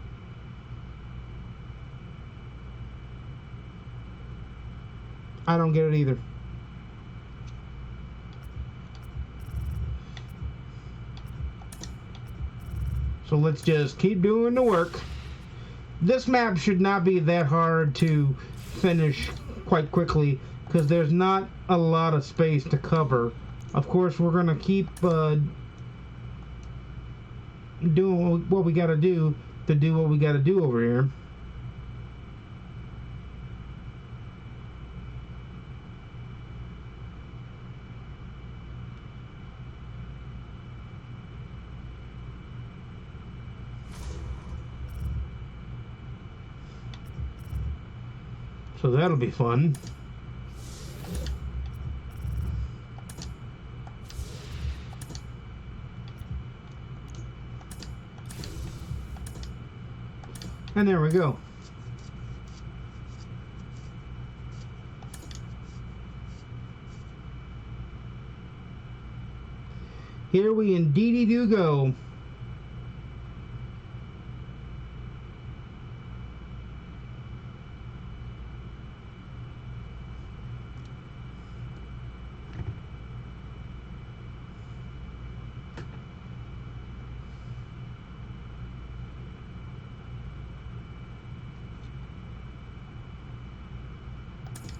I don't get it either. So let's just keep doing the work. This map should not be that hard to finish quite quickly because there's not a lot of space to cover. Of course, we're going to keep doing what we got to do what we got to do over here. So that'll be fun. And there we go. Here we indeedy do go.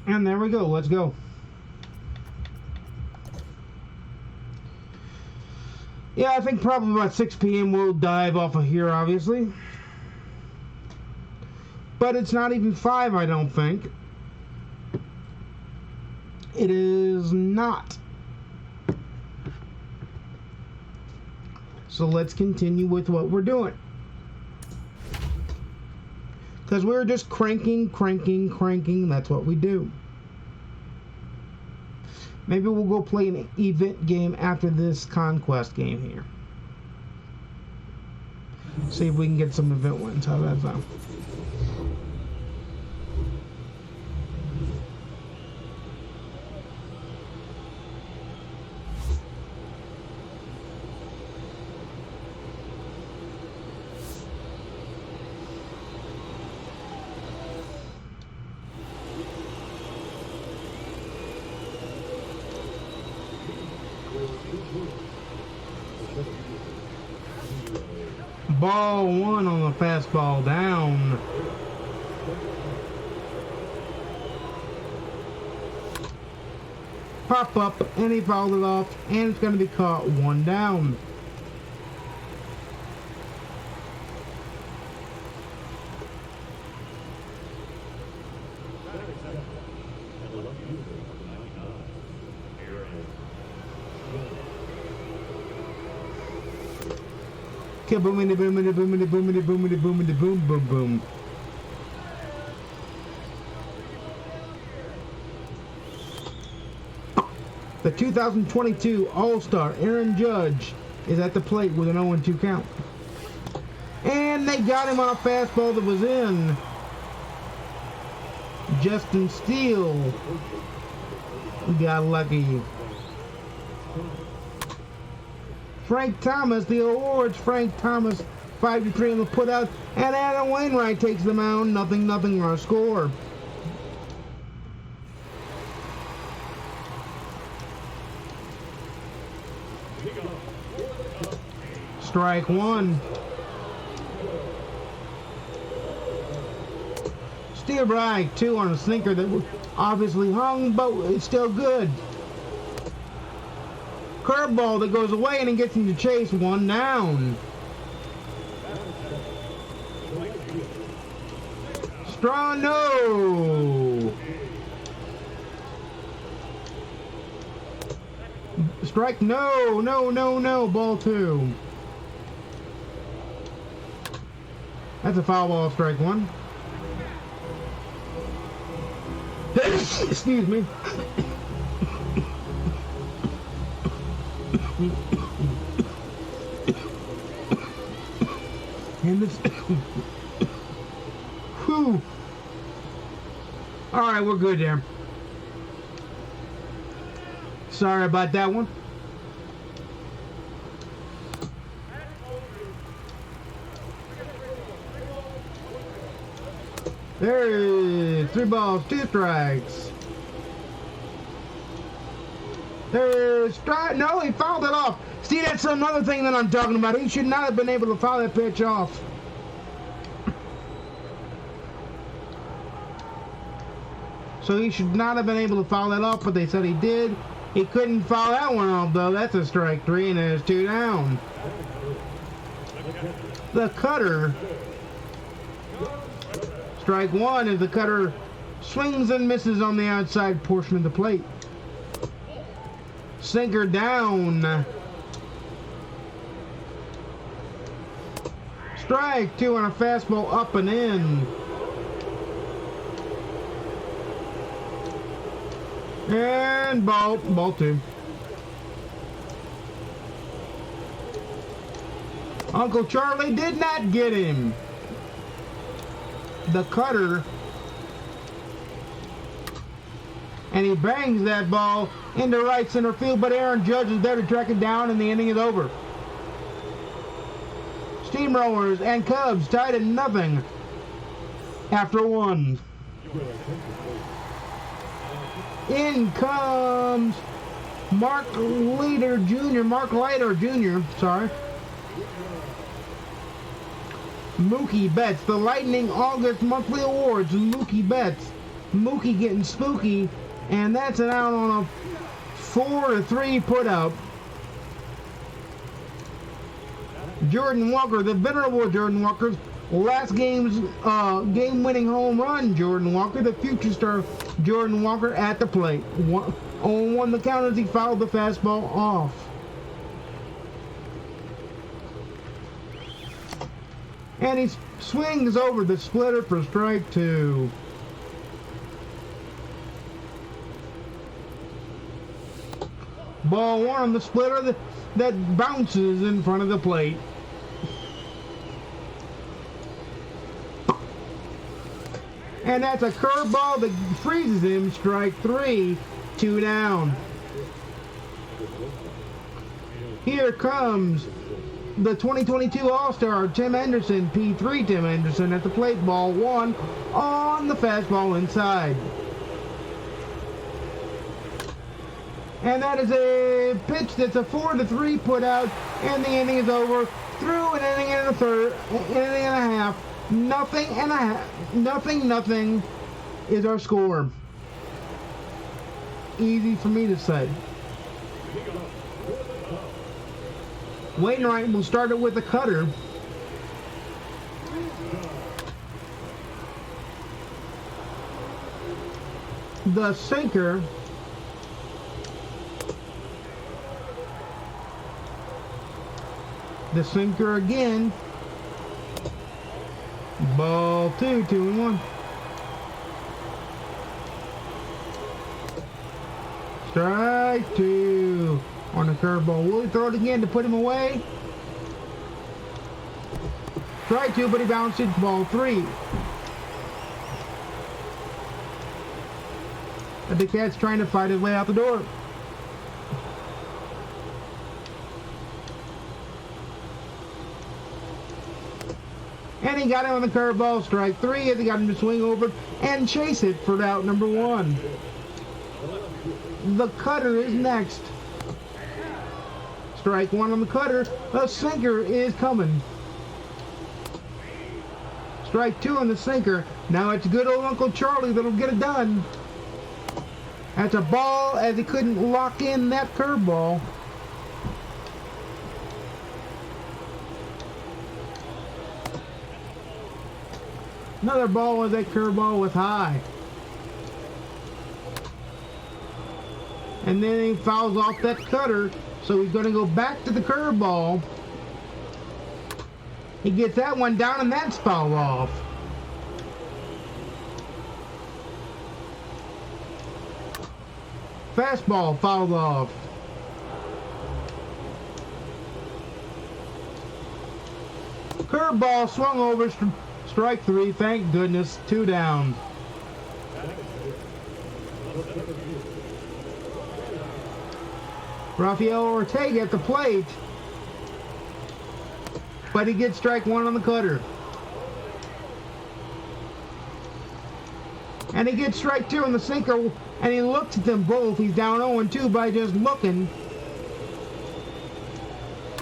And there we go. Let's go. Yeah, I think probably about 6 p.m. we'll dive off of here, obviously. But it's not even 5, I don't think. It is not. So let's continue with what we're doing. Because we're just cranking. That's what we do. Maybe we'll go play an event game after this conquest game here. See if we can get some event wins. How does that sound? Ball one on the fastball down. Pop up, and he fouled it off, and it's going to be caught 1 down. Boomity boomity boomity boomity boomity boomity boom boom boom. The 2022 All-Star Aaron Judge is at the plate with an 0-2 count. And they got him on a fastball that was in. Justin Steele got lucky. Frank Thomas, the awards, Frank Thomas, 5-3 on the putout, and Adam Wainwright takes the mound, 0-0 our score. Strike one. Steal right, 2 on a sinker that was obviously hung, but it's still good. Curveball that goes away and he gets into chase, 1 down. Straw, no. Strike, no, ball 2. That's a foul ball, strike 1. Excuse me. And this. Whew. All right, we're good there. Sorry about that one. There is 3 balls, 2 strikes. There's strike. No, he fouled it off. See, that's another thing that I'm talking about. He should not have been able to foul that pitch off. So he should not have been able to foul that off, but they said he did. He couldn't foul that one off, though. That's a strike 3, and there's 2 down. The cutter. Strike 1 as the cutter swings and misses on the outside portion of the plate. Sinker down. Strike 2 on a fastball up and in. And ball 2. Uncle Charlie did not get him. The cutter. And he bangs that ball into right center field, but Aaron Judge is there to track it down, and the inning is over. Steamrollers and Cubs tied at 0 after 1. In comes Mark Leiter Jr., sorry. Mookie Betts, the Lightning August Monthly Awards, Mookie Betts. Mookie getting spooky, and that's an out on a 4-3 putout. Jordan Walker, the venerable Jordan Walker's last game's game-winning home run. Jordan Walker, the future star Jordan Walker at the plate. 0-1 the count as he fouled the fastball off. And he swings over the splitter for strike 2. Ball 1 on the splitter that bounces in front of the plate. And that's a curveball that freezes him. Strike 3, 2 down. Here comes the 2022 All-Star, Tim Anderson, P3 Tim Anderson at the plate. Ball 1 on the fastball inside. And that is a pitch that's a 4-3 put out, and the inning is over. through an inning and a third, an inning and a half. Nothing and a half. Nothing is our score. Easy for me to say. Wainwright will start it with a cutter. The sinker. The sinker again. Ball 2, 2-1. Strike 2 on the curveball. Will he throw it again to put him away? Strike 2, but he bounced it. Ball 3. But the cat's trying to fight his way out the door. And he got him on the curveball. Strike 3 as he got him to swing over and chase it for out number 1. The cutter is next. Strike 1 on the cutter. The sinker is coming. Strike 2 on the sinker. Now it's good old Uncle Charlie that'll get it done. That's a ball as he couldn't lock in that curveball. Another ball as that curveball was high. And then he fouls off that cutter, so he's going to go back to the curveball. He gets that one down and that's fouled off. Fastball fouled off. Curveball swung over, strike 3, thank goodness, 2 down. Rafael Ortega at the plate, but he gets strike 1 on the cutter. And he gets strike 2 on the sinker, and he looks at them both. He's down 0-2 by just looking.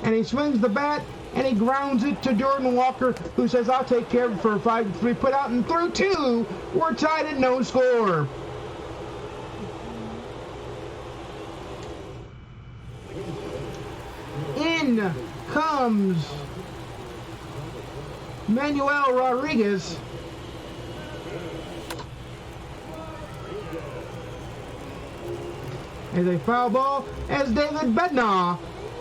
And he swings the bat, and he grounds it to Jordan Walker, who says, I'll take care of it for a 5-3 put out. And through 2, we're tied at no score. In comes Manuel Rodriguez. As a foul ball, as David Bednar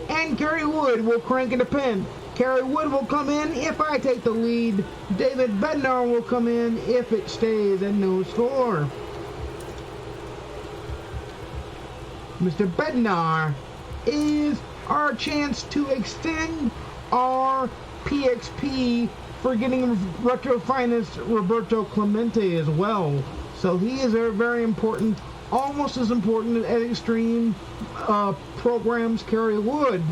and Kerry Wood will crank in the pen. Kerry Wood will come in if I take the lead. David Bednar will come in if it stays at no score. Mr. Bednar is our chance to extend our PXP for getting retro finest Roberto Clemente as well. So he is a very important, almost as important as Extreme programs Kerry Wood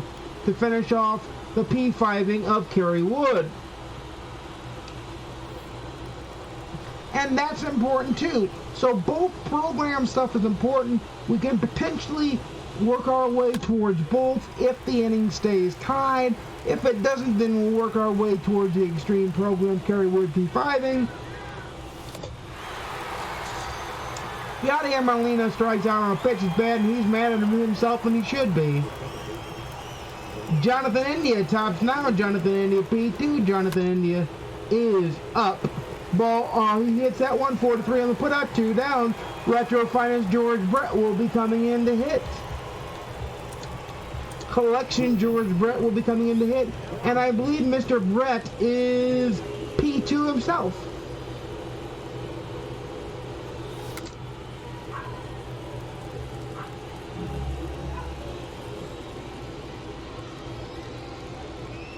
to finish off the P5ing of Kerry Wood. And that's important too. So both program stuff is important. We can potentially work our way towards both if the inning stays tied. If it doesn't, then we'll work our way towards the Extreme program Kerry Wood P5ing. Yadier Molina strikes out on a pitch. It's bad, and he's mad at himself, and he should be. Jonathan India tops now. Jonathan India P2. Jonathan India is up. Ball, he hits that one 4-3 on the putout. 2 down. Retro finance George Brett will be coming in to hit. Collection George Brett will be coming in to hit. And I believe Mr. Brett is P2 himself.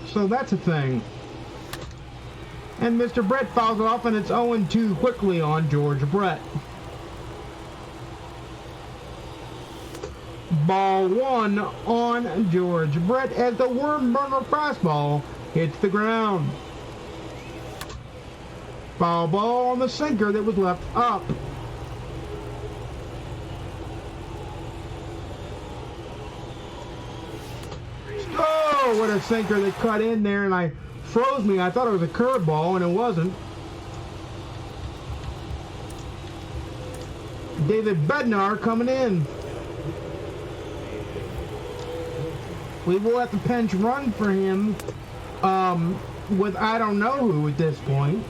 So that's a thing. And Mr. Brett fouls it off, and it's 0-2 quickly on George Brett. Ball 1 on George Brett as the worm burner fastball hits the ground. Foul ball on the sinker that was left up. Oh, what a sinker that cut in there, and I froze me. I thought it was a curveball, and it wasn't. David Bednar coming in. We will have to pinch run for him with I don't know who at this point.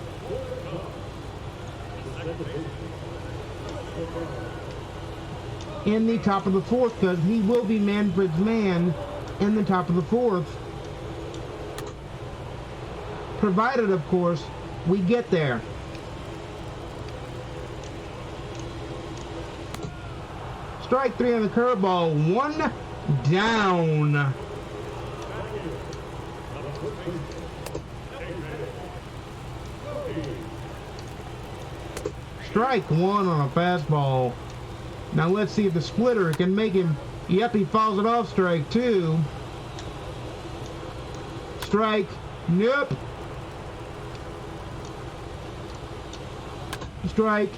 In the top of the fourth, because he will be Manfred's man in the top of the fourth. Provided, of course, we get there. Strike three on the curveball. One down. Strike one on a fastball. Now let's see if the splitter can make him. Yep, he fouls it off. Strike two. Strike. Nope. Strike.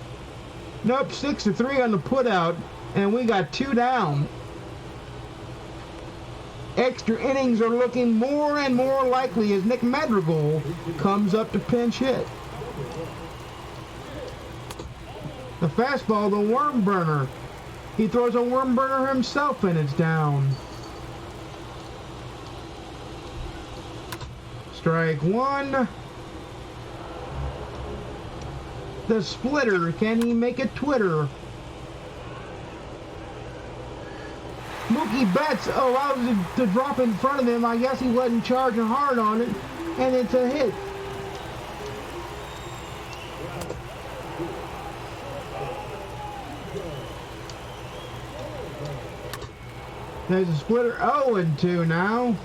Nope. 6-3 on the putout, and we got two down. Extra innings are looking more and more likely as Nick Madrigal comes up to pinch hit. The fastball, the worm burner. He throws a worm burner himself, and it's down. Strike one. The splitter, can he make a twitter? Mookie Betts allows it to drop in front of him. I guess he wasn't charging hard on it, and it's a hit. There's a splitter. 0-2 now.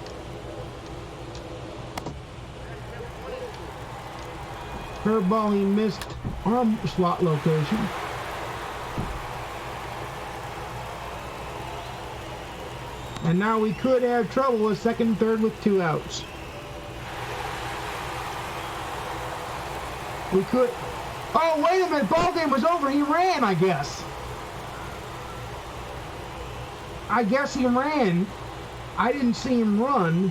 Curveball, he missed arm slot location. And now we could have trouble with second and third with two outs. We could. Oh, wait a minute. Ball game was over. He ran, I guess. I guess he ran. I didn't see him run.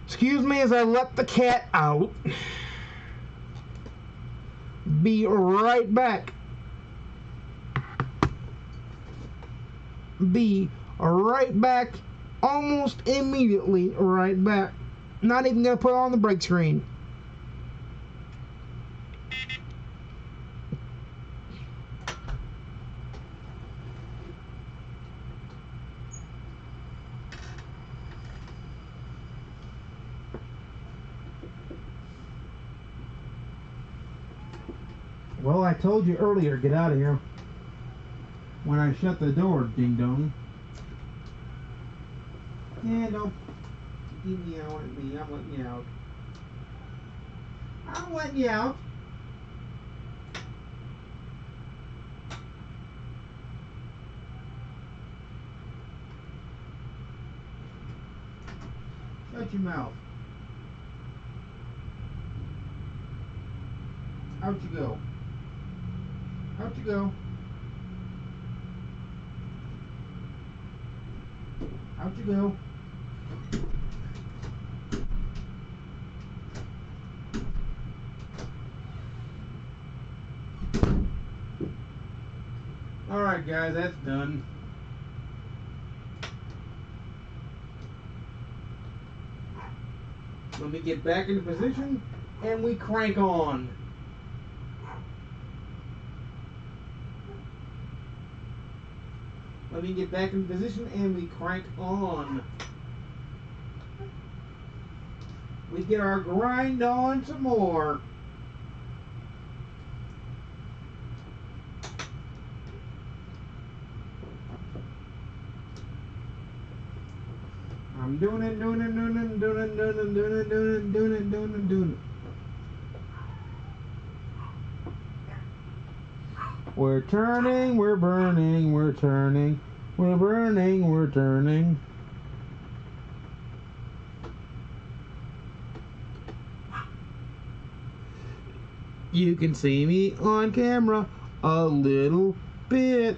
Excuse me as I let the cat out. Be right back. Be right back. Almost immediately right back. Not even gonna put on the break screen. Well, I told you earlier, get out of here. When I shut the door, ding dong. Yeah, don't keep me out at me. I'm letting you out. I'm letting you out. Shut your mouth. Out you go. Out you go. Out you go. Alright guys, that's done. Let me get back into position and we crank on. Let me get back in position and we crank on. We get our grind on some more. I'm doing it. We're turning, we're burning, we're turning, we're burning, we're turning. You can see me on camera a little bit.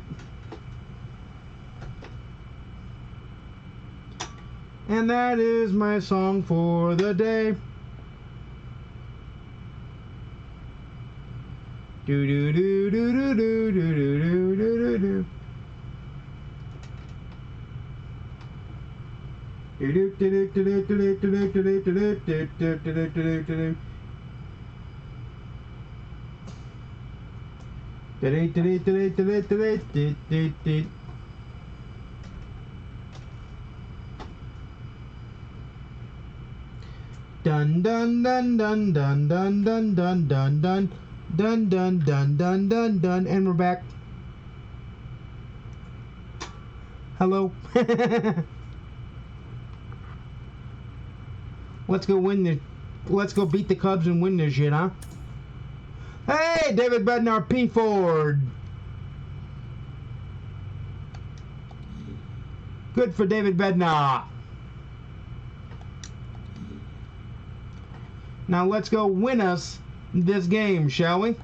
And that is my song for the day. Do do do do do do do do do do. Dun dun dun dun dun dun dun dun dun dun dun dun dun dun dun dun, and we're back. Hello. Let's go win this. Let's go beat the Cubs and win this shit, huh? Hey, David Bednar, P. Ford. Good for David Bednar. Now let's go win us this game, shall we?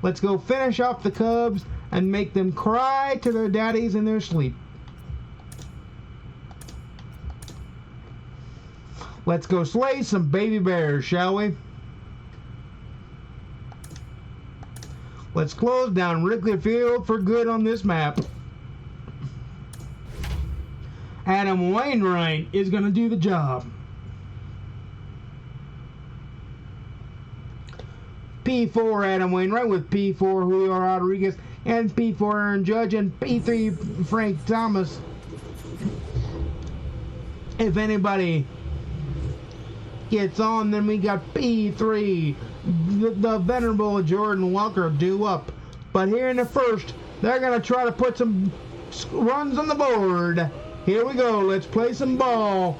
Let's go finish off the Cubs and make them cry to their daddies in their sleep. Let's go slay some baby bears, shall we? Let's close down Wrigley Field for good on this map. Adam Wainwright is going to do the job. P4 Adam Wainwright with P4 Julio Rodriguez and P4 Aaron Judge and P3 Frank Thomas. If anybody gets on, then we got P3, the venerable Jordan Walker due up. But here in the first, they're going to try to put some runs on the board. Here we go. Let's play some ball.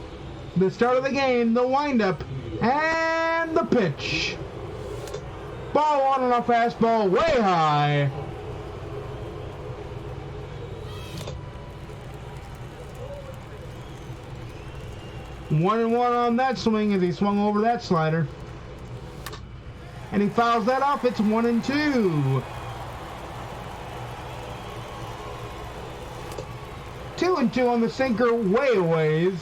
The start of the game, the windup, and the pitch. Ball one on a fastball way high. One and one on that swing as he swung over that slider. And he fouls that off. It's 1-2. 2-2 on the sinker, way a ways.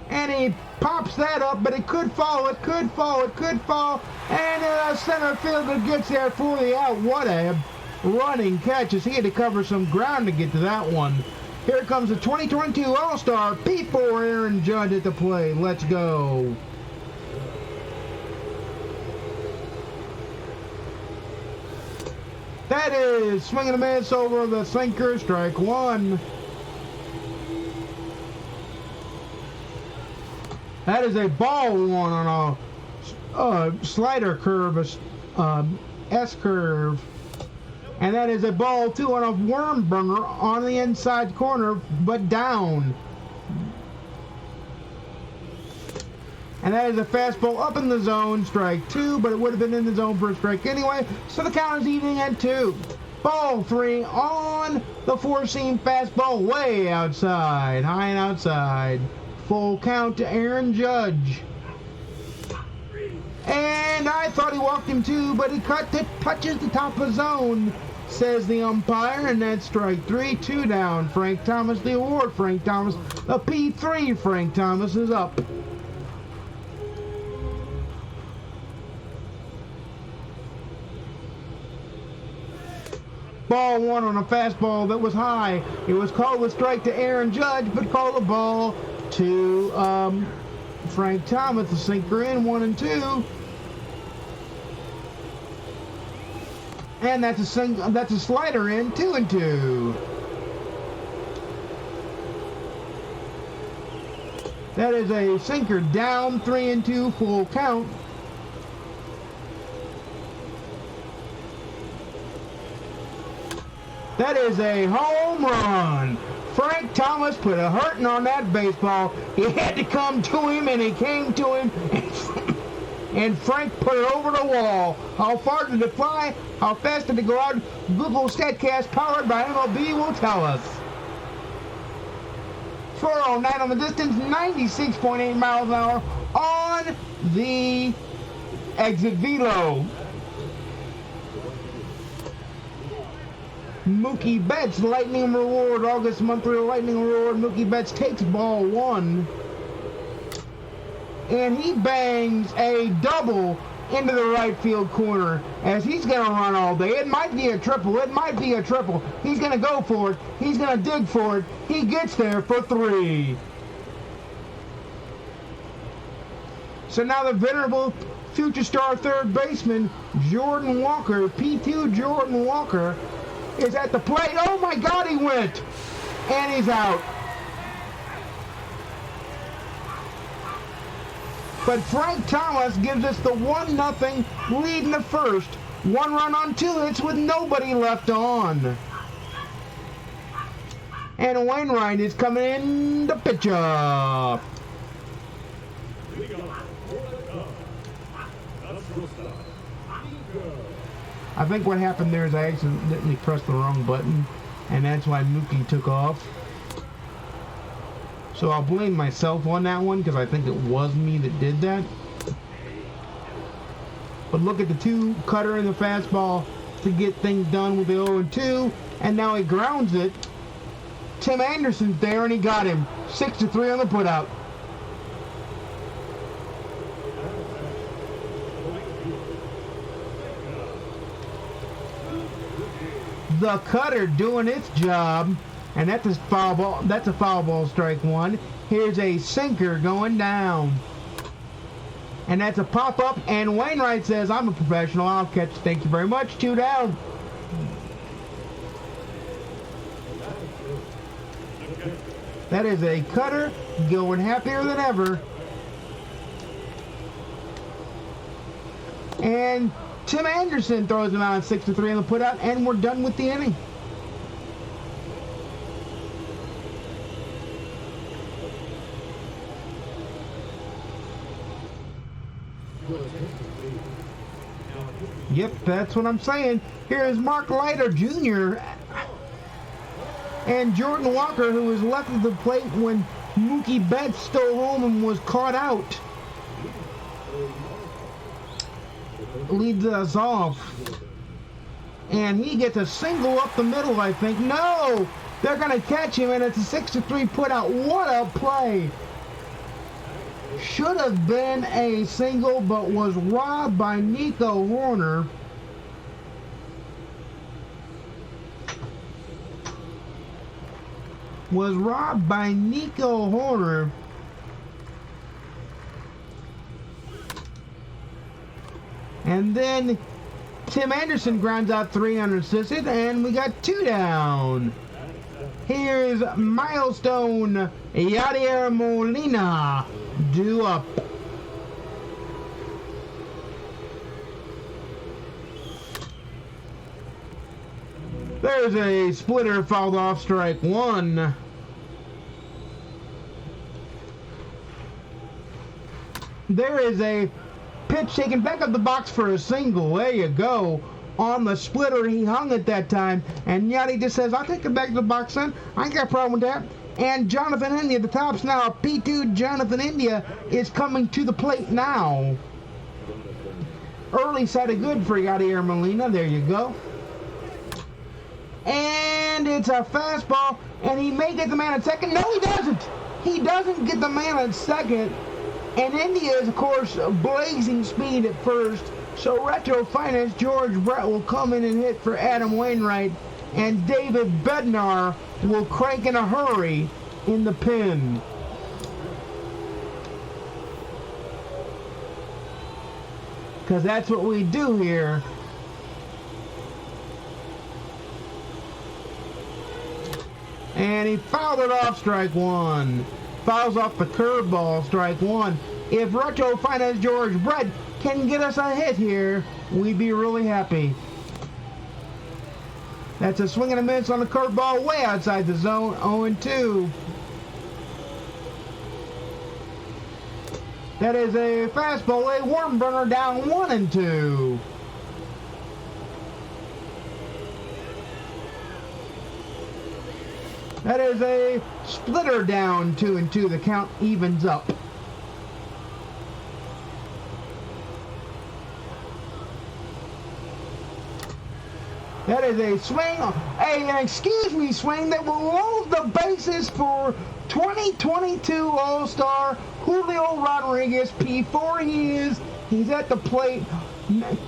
And he pops that up, but it could fall, it could fall, it could fall. And center fielder gets there for the out. What a running catch, as he had to cover some ground to get to that one. Here comes the 2022 All-Star, P4 Aaron Judge at the plate. Let's go. That is swinging a miss over the sinker, strike one. That is a ball one on a slider curve, S curve. And that is a ball two on a worm burner on the inside corner, but down. And that is a fastball up in the zone, strike two, but it would have been in the zone for a strike anyway, so the count is even at two. Ball three on the four-seam fastball way outside, high and outside. Full count to Aaron Judge. And I thought he walked him too, but he touches the top of the zone, says the umpire, and that's strike three, two down. Frank Thomas, the award, Frank Thomas. The P3, Frank Thomas is up. Ball one on a fastball that was high. It was called a strike to Aaron Judge, but called a ball to Frank Thomas. The sinker in, 1-2. And that's a slider in, 2-2. That is a sinker down, 3-2, full count. That is a home run. Frank Thomas put a hurting on that baseball. He had to come to him, and he came to him, and Frank put it over the wall. How far did it fly? How fast did it go out? Google StatCast, powered by MLB, will tell us. 409 on the distance, 96.8 miles an hour, on the exit velo. Mookie Betts Lightning Reward, August monthly Lightning Reward. Mookie Betts takes ball 1. And he bangs a double into the right field corner as he's going to run all day. It might be a triple. It might be a triple. He's going to go for it. He's going to dig for it. He gets there for 3. So now the venerable future star third baseman, Jordan Walker, P2 Jordan Walker, is at the plate. Oh my God, he went! And he's out. But Frank Thomas gives us the 1-0 lead in the first. 1 run on 2 hits with nobody left on. And Wainwright is coming in to pitch up. I think what happened there is I accidentally pressed the wrong button, and that's why Mookie took off. So I'll blame myself on that one because I think it was me that did that. But look at the 2 cutter and the fastball to get things done with the 0-2, and now he grounds it. Tim Anderson's there and he got him. 6-3 on the putout. The cutter doing its job. And that's a foul ball. That's a foul ball, strike 1. Here's a sinker going down. And that's a pop-up. And Wainwright says, I'm a professional. I'll catch. Thank you very much. 2 down. That is a cutter going happier than ever. And Tim Anderson throws him out 6-3 on the putout. And we're done with the inning. Yep, that's what I'm saying. Here is Mark Leiter Jr. and Jordan Walker, who was left at the plate when Mookie Betts stole home and was caught out. Leads us off. And he gets a single up the middle, I think. No! They're going to catch him, and it's a 6-3 putout. What a play! Should have been a single, but was robbed by Nico Horner. Was robbed by Nico Horner. And then Tim Anderson grounds out 3 unassisted, and we got 2 down. Here's Milestone Yadier Molina due up. There's a splitter fouled off, strike 1. There is a pitch taken back up the box for a single. There you go. On the splitter, he hung it that time. And Yachty just says, I'll take it back to the box, son. I ain't got a problem with that. And Jonathan India, the tops now. P2 Jonathan India is coming to the plate now. Early side of good for Yadier Molina. There you go. And it's a fastball. And he may get the man at second. No, he doesn't. He doesn't get the man at second. And India is, of course, blazing speed at first. So Retro Finance George Brett will come in and hit for Adam Wainwright. And David Bednar will crank in a hurry in the pen. Because that's what we do here. And he fouled it off, strike 1. Fouls off the curveball, strike 1. If Retro Finance George Brett can get us a hit here, we'd be really happy. That's a swing and a miss on the curveball way outside the zone, 0-2. That is a fastball, a worm burner down 1-2. That is a splitter down 2-2. The count evens up. That is a swing, an excuse me swing that will load the bases for 2022 All-Star Julio Rodriguez. P4 he's at the plate.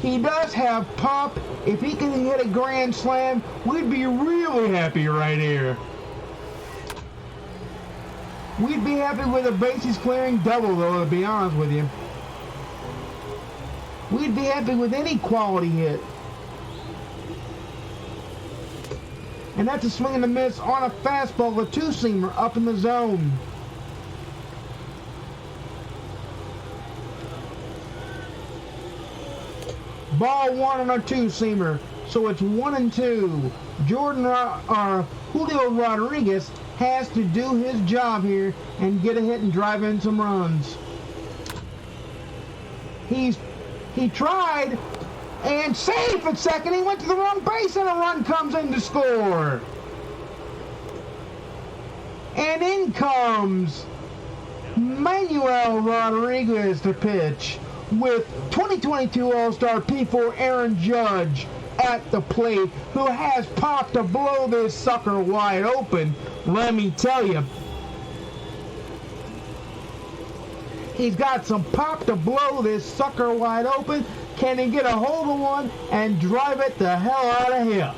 He does have pop. If he can hit a grand slam, we'd be really happy right here. We'd be happy with a bases clearing double, though, to be honest with you. We'd be happy with any quality hit. And that's a swing and a miss on a fastball, a two-seamer up in the zone. Ball one on a two-seamer, so it's 1-2. Julio Rodriguez has to do his job here and get a hit and drive in some runs. He tried and safe at second. He went to the wrong base and a run comes in to score. And in comes Manuel Rodriguez to pitch with 2022 All-Star P4 Aaron Judge at the plate, who has popped to blow this sucker wide open. Let me tell you, he's got some pop to blow this sucker wide open. Can he get a hold of one and drive it the hell out of here?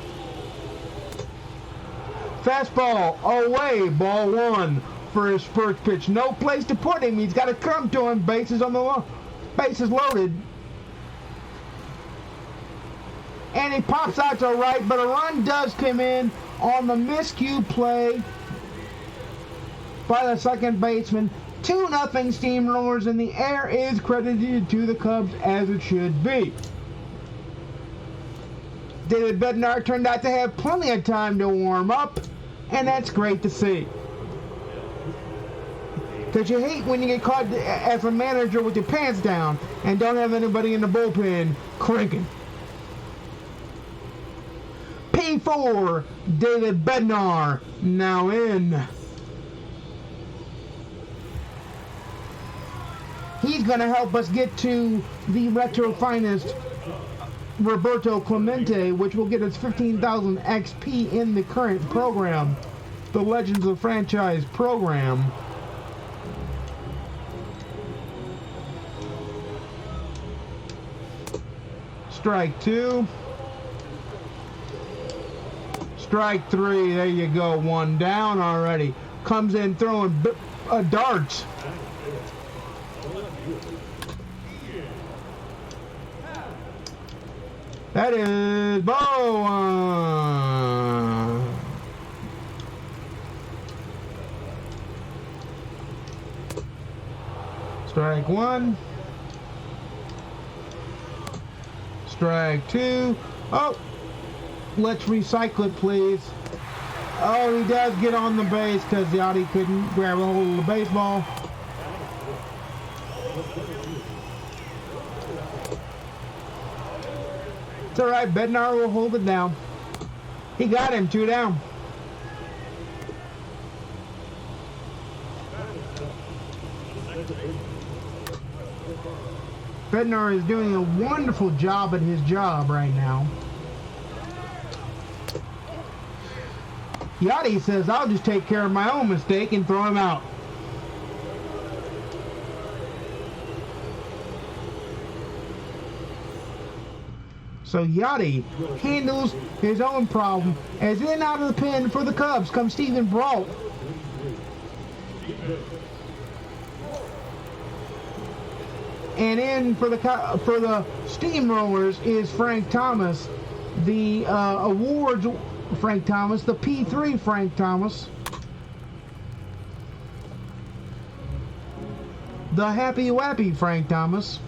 Fastball away, ball one for his first pitch. No place to put him. He's got to come to him. Bases loaded. And he pops out to right, but a run does come in on the miscue play by the second baseman. 2-0 Steamrollers, and the air is credited to the Cubs as it should be. David Bednar turned out to have plenty of time to warm up, and that's great to see. Because you hate when you get caught as a manager with your pants down and don't have anybody in the bullpen cranking. P4, David Bednar, now in. He's going to help us get to the retro finest Roberto Clemente, which will get us 15,000 XP in the current program, the Legends of the Franchise program. Strike two. Strike three. There you go. One down already. Comes in throwing darts. That is ball one. Strike one. Strike two. Oh, let's recycle it, please. Oh, he does get on the base because Yachty couldn't grab a hold of the baseball. It's all right. Bednar will hold it down. He got him. 2 down. Bednar is doing a wonderful job at his job right now. Yachty says, I'll just take care of my own mistake and throw him out. So Yachty handles his own problem. As in out of the pen for the Cubs comes Stephen Brault. And in for the Steamrollers is Frank Thomas. The awards Frank Thomas, the P3 Frank Thomas. The Happy Wappy Frank Thomas.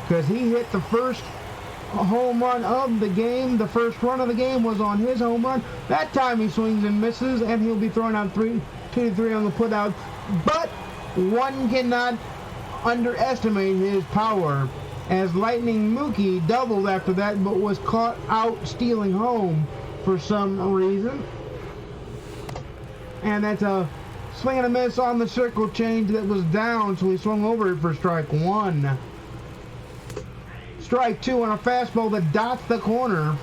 Because he hit the first home run of the game. The first run of the game was on his home run. That time he swings and misses, and he'll be throwing out 2-3 on the putout. But one cannot underestimate his power, as Lightning Mookie doubled after that, but was caught out stealing home for some reason. And that's a swing and a miss on the circle change that was down, so he swung over it for strike one. Strike 2 on a fastball that dots the corner.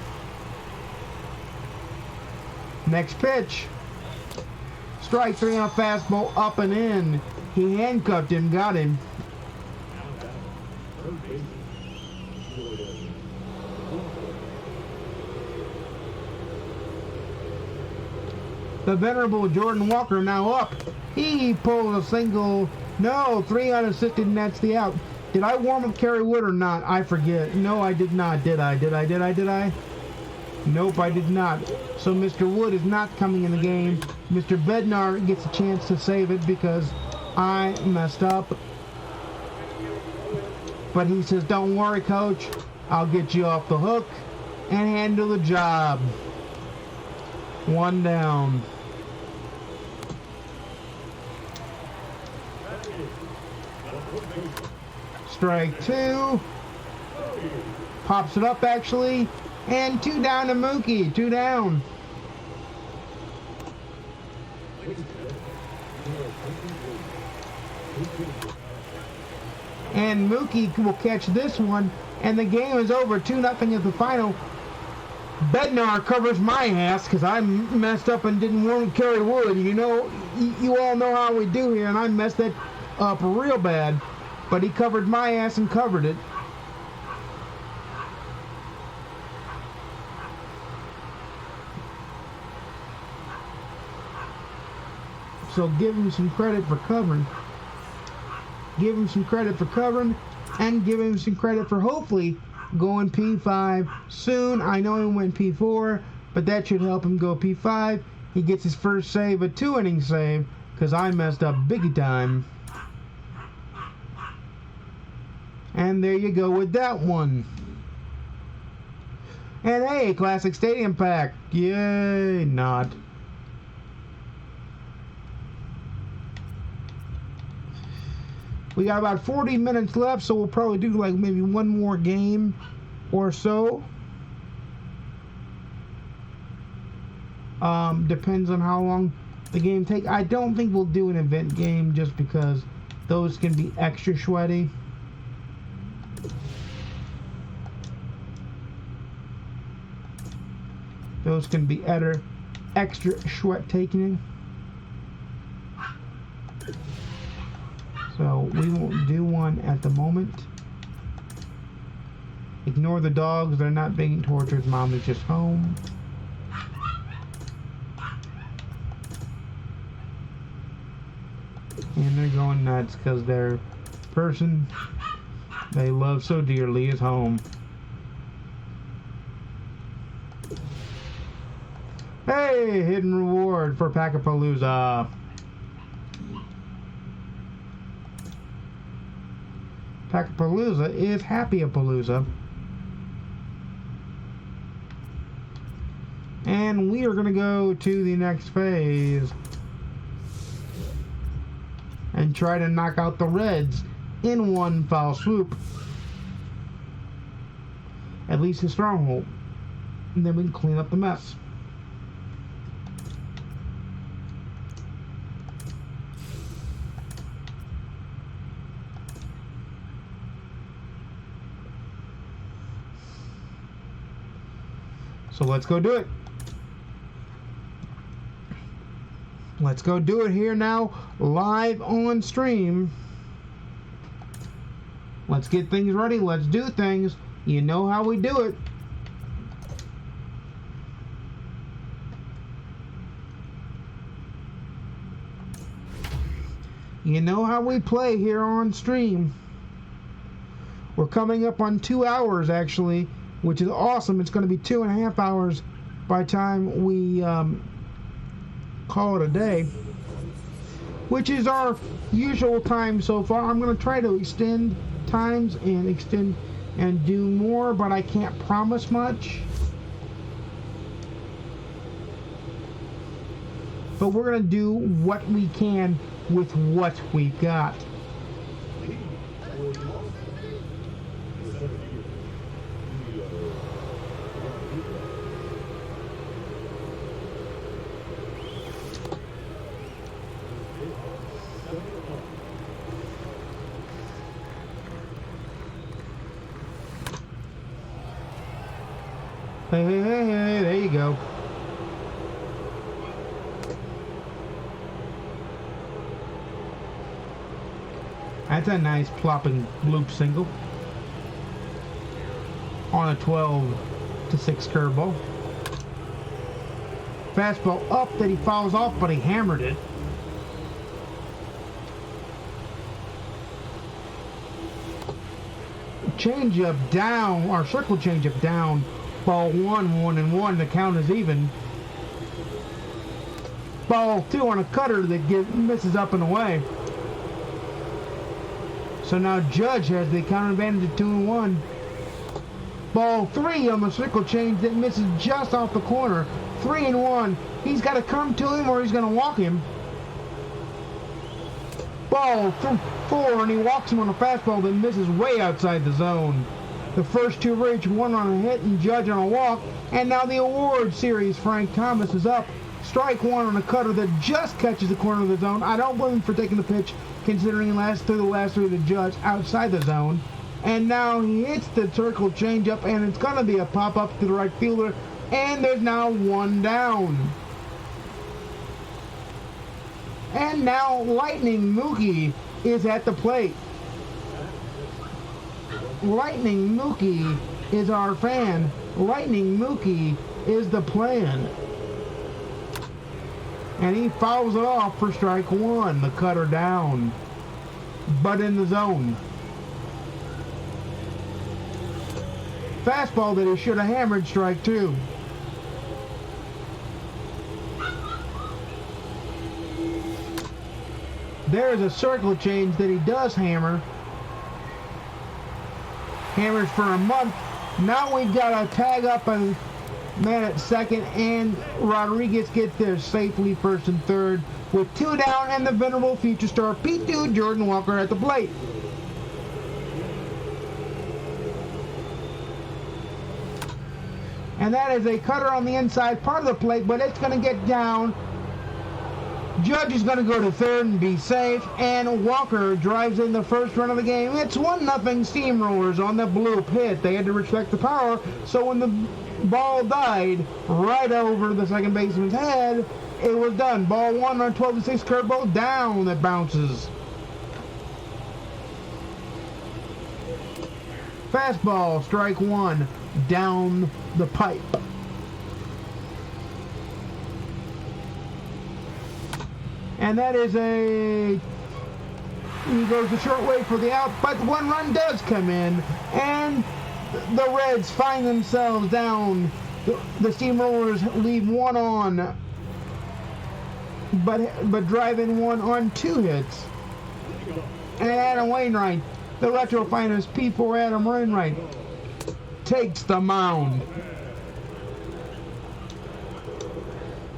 Next pitch. Strike 3 on a fastball up and in. He handcuffed him, got him. The venerable Jordan Walker now up. He pulls a single. No, 3 unassisted nets the out. Did I warm up Kerry Wood or not? I forget. No, I did not. Did I? Nope, I did not. So Mr. Wood is not coming in the game. Mr. Bednar gets a chance to save it because I messed up. But he says, don't worry, coach. I'll get you off the hook and handle the job. 1 down. Strike 2. Pops it up, actually. And 2 down to Mookie. 2 down. And Mookie will catch this one. And the game is over. 2-0 at the final. Bednar covers my ass because I messed up and didn't warm Kerry Wood. You know, you all know how we do here. And I messed that up real bad. But he covered my ass and covered it. So give him some credit for covering. Give him some credit for covering. And give him some credit for hopefully going P5 soon. I know he went P4. But that should help him go P5. He gets his first save, a 2-inning save. Because I messed up big time. And there you go with that one. And hey, Classic Stadium Pack. Yay, not. We got about 40 minutes left, so we'll probably do like maybe one more game or so. Depends on how long the game takes. I don't think we'll do an event game just because those can be extra sweaty. Those can be extra sweat taking. So we won't do one at the moment. Ignore the dogs. They're not being tortured. Mom is just home. And they're going nuts because their person they love so dearly is home. Hey, hidden reward for Palooza. Palooza is Happy-a-Palooza. And we are going to go to the next phase and try to knock out the Reds in one foul swoop. At least a stronghold. And then we can clean up the mess. So let's go do it. Let's go do it here now, live on stream. Let's get things ready. Let's do things. You know how we do it. You know how we play here on stream. We're coming up on 2 hours, actually, which is awesome. It's going to be 2.5 hours by the time we call it a day, which is our usual time so far. I'm going to try to extend times and do more, but I can't promise much. But we're going to do what we can with what we've got. Hey, there you go. That's a nice plopping loop single on a 12-6 curveball. Fastball up that he fouls off, but he hammered it. Changeup down, or circle changeup down. Ball 1-1. The count is even. Ball 2 on a cutter that misses up and away. So now Judge has the count advantage of 2-1. Ball 3 on the circle change that misses just off the corner. 3-1. He's got to come to him or he's going to walk him. Ball 4, and he walks him on a fastball that misses way outside the zone. The first two reach, one on a hit and Judge on a walk. And now the award series, Frank Thomas is up. Strike one on a cutter that just catches the corner of the zone. I don't blame him for taking the pitch, considering the last three of the Judge outside the zone. And now he hits the circle changeup, and it's going to be a pop-up to the right fielder. And there's now one down. And now Lightning Mookie is at the plate. Lightning Mookie is our fan. Lightning Mookie is the plan. And he fouls it off for strike one. The cutter down, but in the zone. Fastball that he should have hammered, strike two. There is a circle change that he does hammer. Hammers for a month. Now we've got a tag up and man at second, and Rodriguez gets there safely first and third with two down, and the venerable future star P2 Jordan Walker at the plate. And that is a cutter on the inside part of the plate, but it's going to get down. Judge is going to go to third and be safe, and Walker drives in the first run of the game. It's 1-0 Steamrollers on the blue pit. They had to respect the power, so when the ball died right over the second baseman's head, it was done. Ball one on 12-6 curveball down that bounces. Fastball, strike one, down the pipe. And that is he goes the short way for the out, but one run does come in, and the Reds find themselves down. The Steamrollers leave one on, but drive in one on two hits. And Adam Wainwright, the retro finest P4 Adam Wainwright, takes the mound.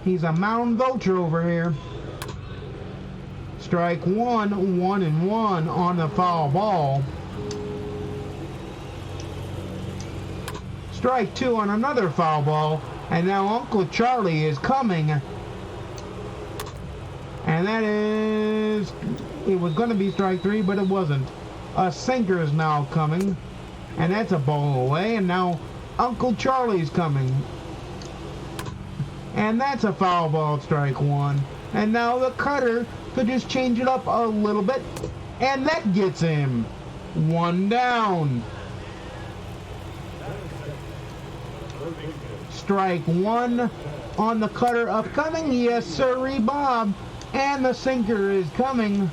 He's a mound vulture over here. Strike one, 1-1 on the foul ball. Strike two on another foul ball, and now Uncle Charlie is coming. And that is, it was going to be strike three, but it wasn't. A sinker is now coming, and that's a ball away, and now Uncle Charlie's coming. And that's a foul ball, strike one. And now the cutter could just change it up a little bit, and that gets him one down. Strike one on the cutter upcoming. Yes, sirree, Bob. And the sinker is coming.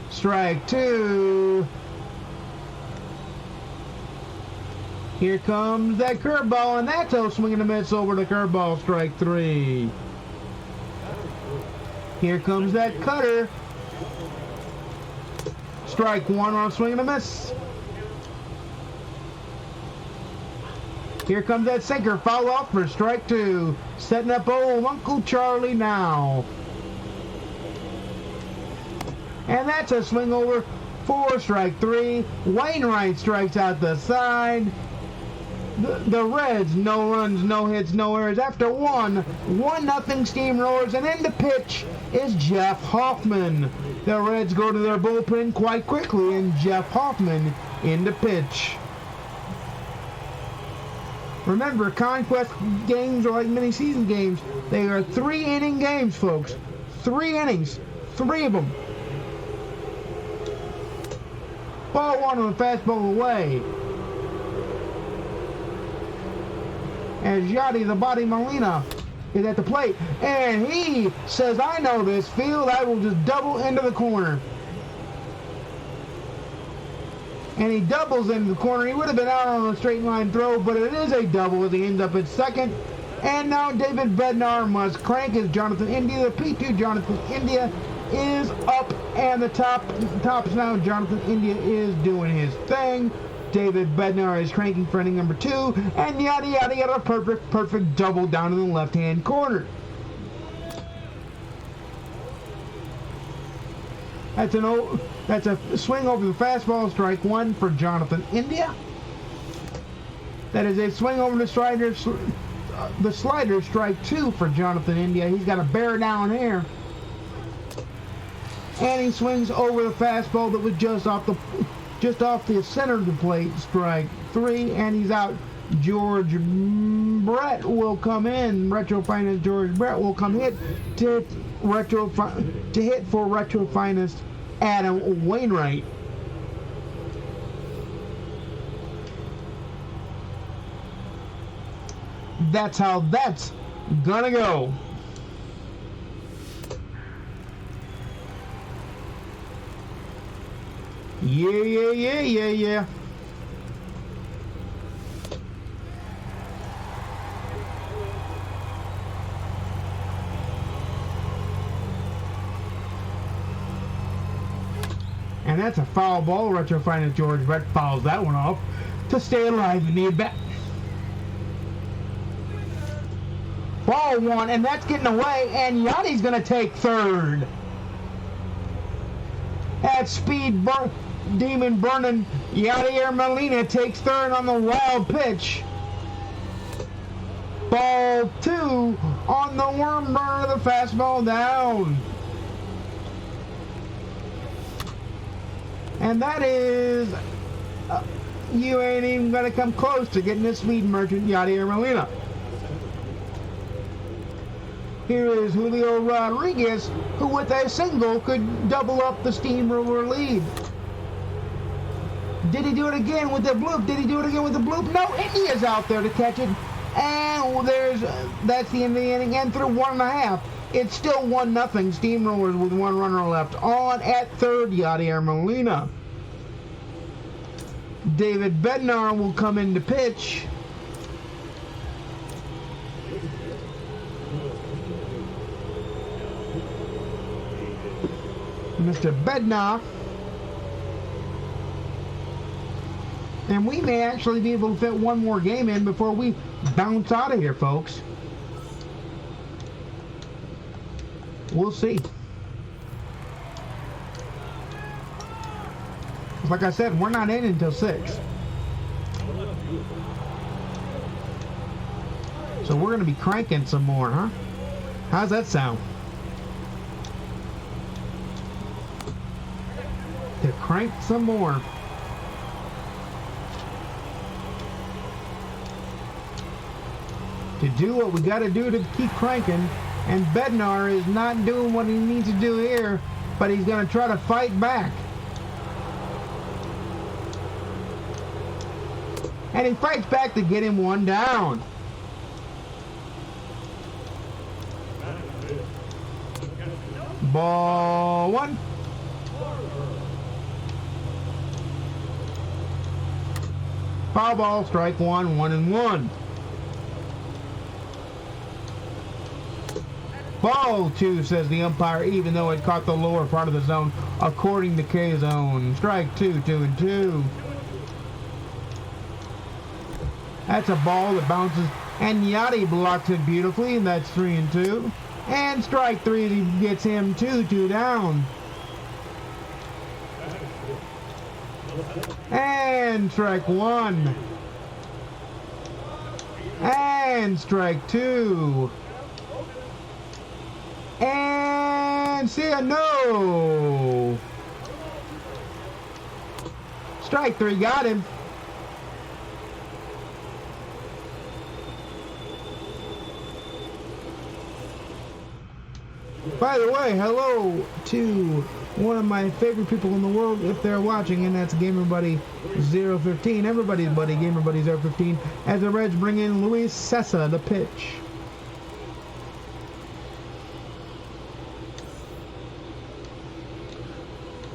Strike two. Here comes that curveball, and that's a swing and a miss over the curveball. Strike three. Here comes that cutter. Strike one on a swing and a miss. Here comes that sinker. Foul off for strike two. Setting up old Uncle Charlie now. And that's a swing over for strike three. Wainwright strikes out the side. The Reds, no runs, no hits, no errors. After 1-0 Steamrollers, and in the pitch is Jeff Hoffman. The Reds go to their bullpen quite quickly, and Jeff Hoffman in the pitch. Remember, conquest games are like mini season games. They are 3-inning games, folks. 3 innings. 3 of them. Ball 1 on the fastball away. As Yadi the Body Molina is at the plate. And he says, I know this field. I will just double into the corner. And he doubles into the corner. He would have been out on a straight line throw, but it is a double as he ends up at second. And now David Bednar must crank as Jonathan India. The P2 Jonathan India is up, and the tops now. Jonathan India is doing his thing. David Bednar is cranking for inning number 2, and yada yada yada, perfect double down in the left-hand corner. That's a swing over the fastball, strike 1 for Jonathan India. That is a swing over the slider, strike 2 for Jonathan India. He's got a bear down here. And he swings over the fastball that was just off the center of the plate, strike 3, and he's out. George Brett will come in. Retro Finest George Brett will come hit to hit for Retro Finest Adam Wainwright. That's how that's gonna go. Yeah. And that's a foul ball. Retro Finest George Brett fouls that one off to stay alive in the at-bat. Ball 1, and that's getting away, and Yanni's going to take third. At speed, demon burning, Yadier Molina takes third on the wild pitch. Ball 2 on the worm burner, the fastball down. And that is, you ain't even going to come close to getting this speed merchant, Yadier Molina. Here is Julio Rodriguez, who with a single could double up the steamroller lead. Did he do it again with the bloop? No, India's out there to catch it. And that's the end of the inning. And through 1.5, it's still 1-0. Steamrollers with 1 runner left on at third, Yadier Molina. David Bednar will come in to pitch. Mr. Bednar. And we may actually be able to fit one more game in before we bounce out of here, folks. We'll see. Like I said, we're not in until 6. So we're going to be cranking some more, huh? How's that sound? To crank some more. To do what we got to do to keep cranking. And Bednar is not doing what he needs to do here, but he's going to try to fight back. And he fights back to get him 1 down. Ball 1. Foul ball, strike 1, 1-1. Ball 2, says the umpire, even though it caught the lower part of the zone, according to K-Zone. Strike 2, 2-2. That's a ball that bounces, and Yachty blocks it beautifully, and that's 3-2. And strike 3 as he gets him 2 down. And strike 1. And strike 2. And see ya, no. Strike 3 got him. By the way, hello to one of my favorite people in the world if they're watching, and that's GamerBuddy015. Everybody's buddy, GamerBuddy015. As the Reds bring in Luis Cessa, the pitch.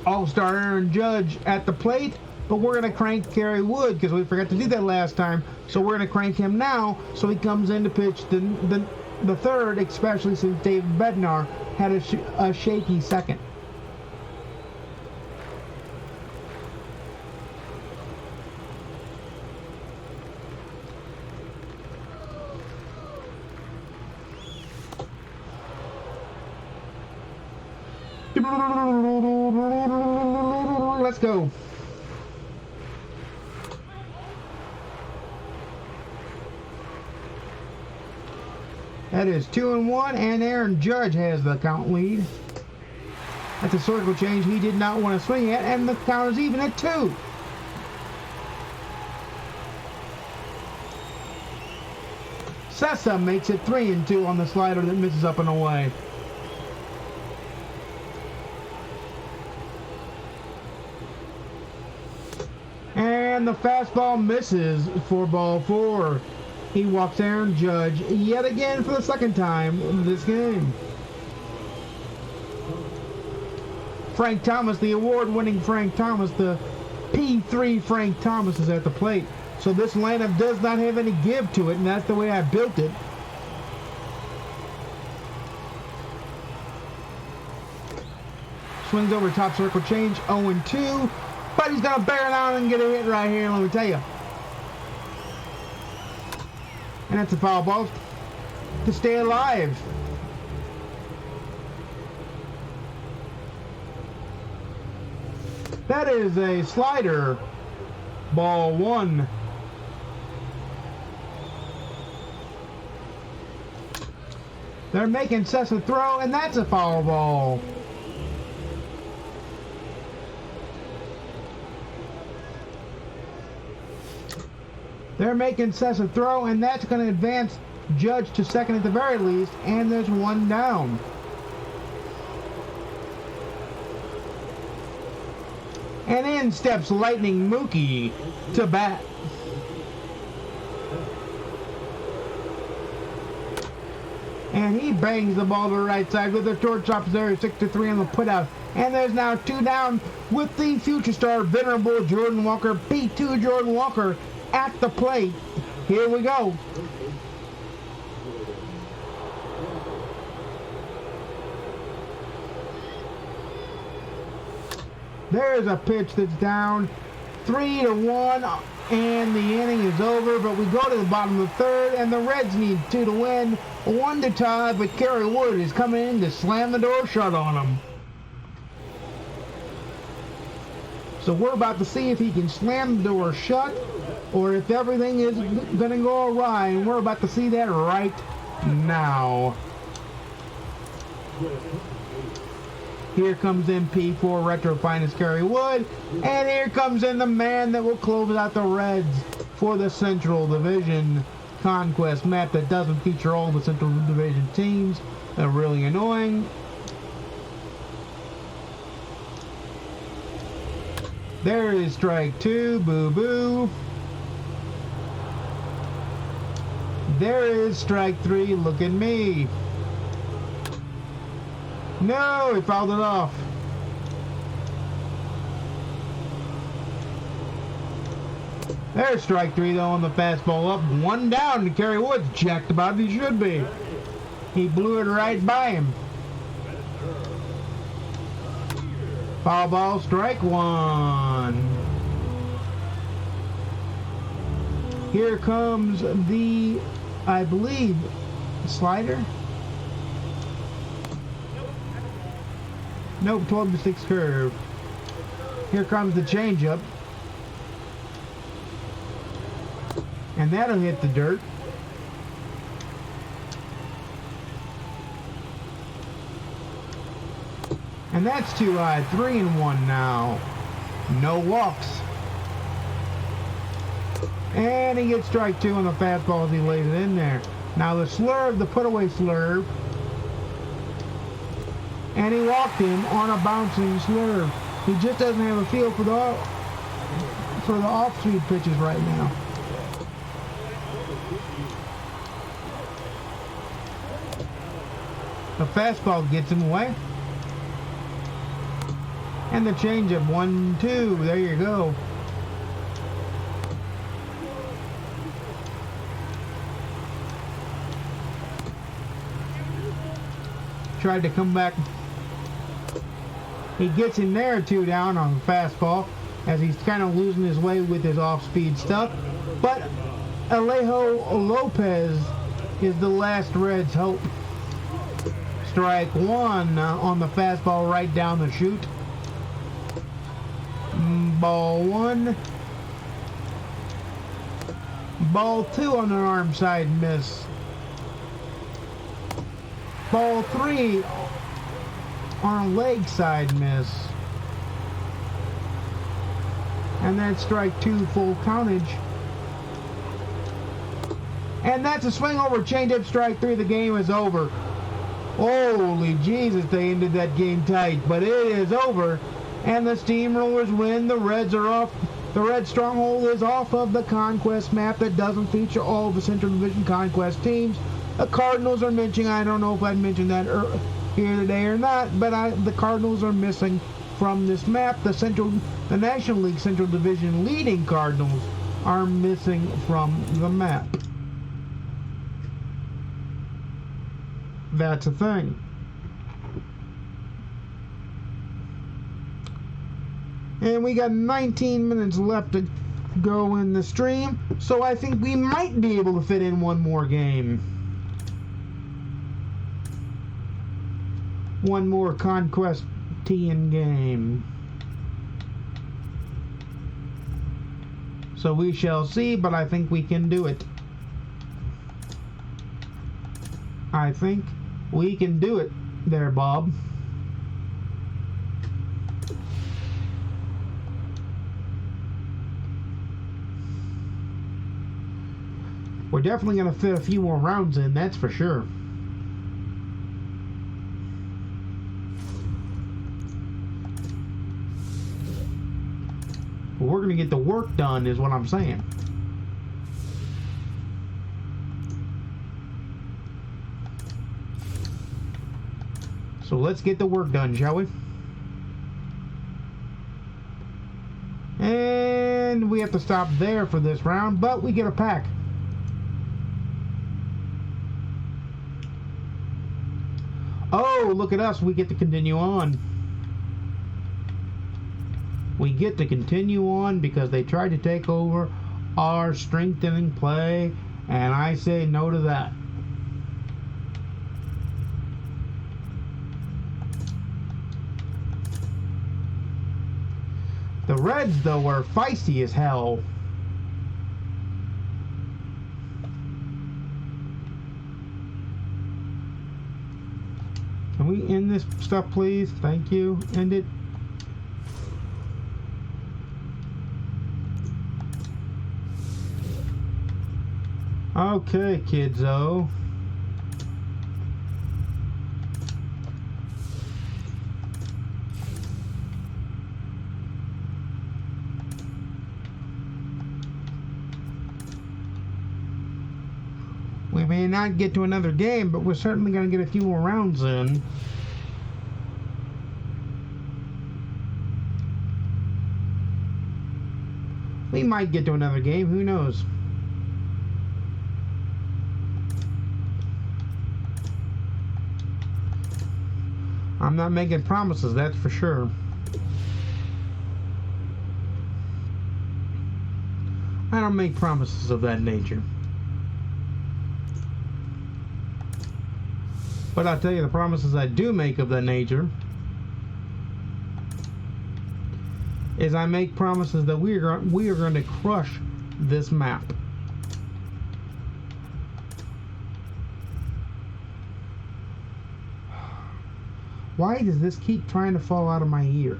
All-star Aaron Judge at the plate, but we're going to crank Kerry Wood because we forgot to do that last time. So we're going to crank him now so he comes in to pitch the third, especially since David Bednar had a shaky second. Let's go. That is 2-1, and Aaron Judge has the count lead. That's a circle change he did not want to swing at, and the count is even at 2. Cessa makes it 3-2 on the slider that misses up and away. And the fastball misses for ball 4. He walks Aaron Judge yet again for the second time in this game. Frank Thomas, the award-winning Frank Thomas, the P3 Frank Thomas is at the plate. So this lineup does not have any give to it, and that's the way I built it. Swings over top circle change, 0-2. But he's going to bear down and get a hit right here, let me tell you. And that's a foul ball to stay alive. That is a slider. Ball 1. They're making Cessa throw, and that's a foul ball. They're making Cessa throw, and that's going to advance Judge to second at the very least, and there's one down. And in steps Lightning Mookie to bat. And he bangs the ball to the right side with the torch opposite area, 6-3 on the putout. And there's now 2 down with the future star, venerable Jordan Walker, P2 Jordan Walker, at the plate. Here we go. There's a pitch that's down 3-1, and the inning is over, but we go to the bottom of the third, and the Reds need 2 to win, 1 to tie, but Kerry Wood is coming in to slam the door shut on him. So we're about to see if he can slam the door shut, or if everything is going to go awry, and we're about to see that right now. Here comes in P4 Retro Finest Kerry Wood, and here comes in the man that will close out the Reds for the Central Division Conquest map that doesn't feature all the Central Division teams. They're really annoying. There is strike 2, boo-boo. There is strike 3, look at me. No, he fouled it off. There's strike 3 though on the fastball up. 1 down to Kerry Wood. Jacked about as he should be. He blew it right by him. Foul ball, strike 1. Here comes the, I believe, slider. Nope, 12-6 curve. Here comes the changeup. And that'll hit the dirt. And that's too high. 3-1 now. No walks. And he gets strike 2 on the fastball as he lays it in there. Now the slurve, the put away slurve. and he walked him on a bouncing slurve. He just doesn't have a feel for the off-speed pitches right now. The fastball gets him away. And the changeup, 1-2. There you go. Tried to come back. He gets him there, 2 down on the fastball as he's kind of losing his way with his off-speed stuff. But Alejo Lopez is the last Reds' hope. Strike 1 on the fastball right down the chute. Ball 1. Ball 2 on an arm side miss. Ball 3 on a leg side miss. And that's strike 2, full countage. And that's a swing over, changeup, strike 3. The game is over. Holy Jesus, they ended that game tight, but it is over. And the Steamrollers win. The Reds are off. The Red Stronghold is off of the Conquest map that doesn't feature all of the Central Division Conquest teams. The Cardinals are mentioning, I don't know if I mentioned that here today or not, but the Cardinals are missing from this map. The National League Central Division leading Cardinals are missing from the map. That's a thing. And we got 19 minutes left to go in the stream, so I think we might be able to fit in one more game. One more Conquest-Tian game. So we shall see, but I think we can do it. I think we can do it there, Bob. We're definitely going to fit a few more rounds in, that's for sure. But we're going to get the work done, is what I'm saying. So let's get the work done, shall we? And we have to stop there for this round, but we get a pack. Oh, look at us. We get to continue on. We get to continue on because they tried to take over our strengthening play, and I say no to that. The Reds, though, are feisty as hell. Can we end this stuff, please? Thank you. End it. Okay, kidso. We may not get to another game, but we're certainly going to get a few more rounds in. We might get to another game, who knows? I'm not making promises, that's for sure. I don't make promises of that nature. But I'll tell you the promises I do make of that nature is I make promises that we are going to crush this map. Why does this keep trying to fall out of my ear?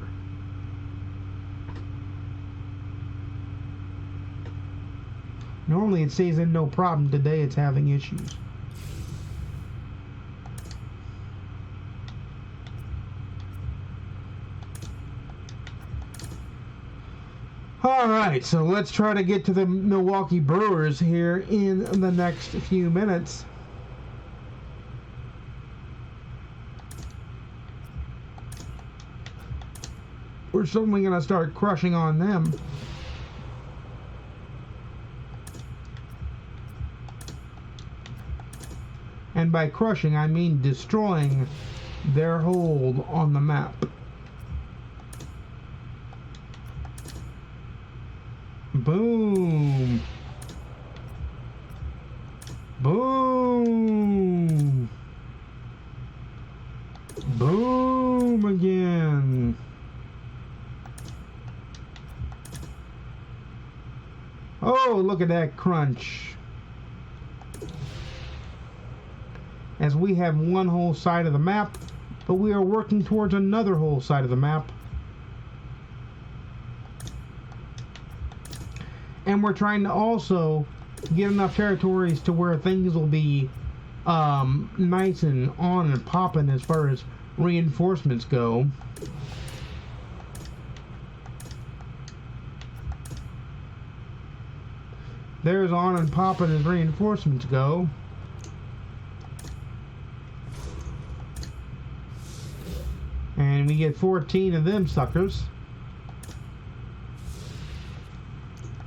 Normally it says in no problem. Today it's having issues. Alright, so let's try to get to the Milwaukee Brewers here in the next few minutes. We're certainly going to start crushing on them. And by crushing, I mean destroying their hold on the map. Boom. Boom. Boom again. Oh, look at that crunch. As we have one whole side of the map, but we are working towards another whole side of the map. And we're trying to also get enough territories to where things will be nice and on and popping as far as reinforcements go. There's on and popping as reinforcements go. And we get 14 of them suckers.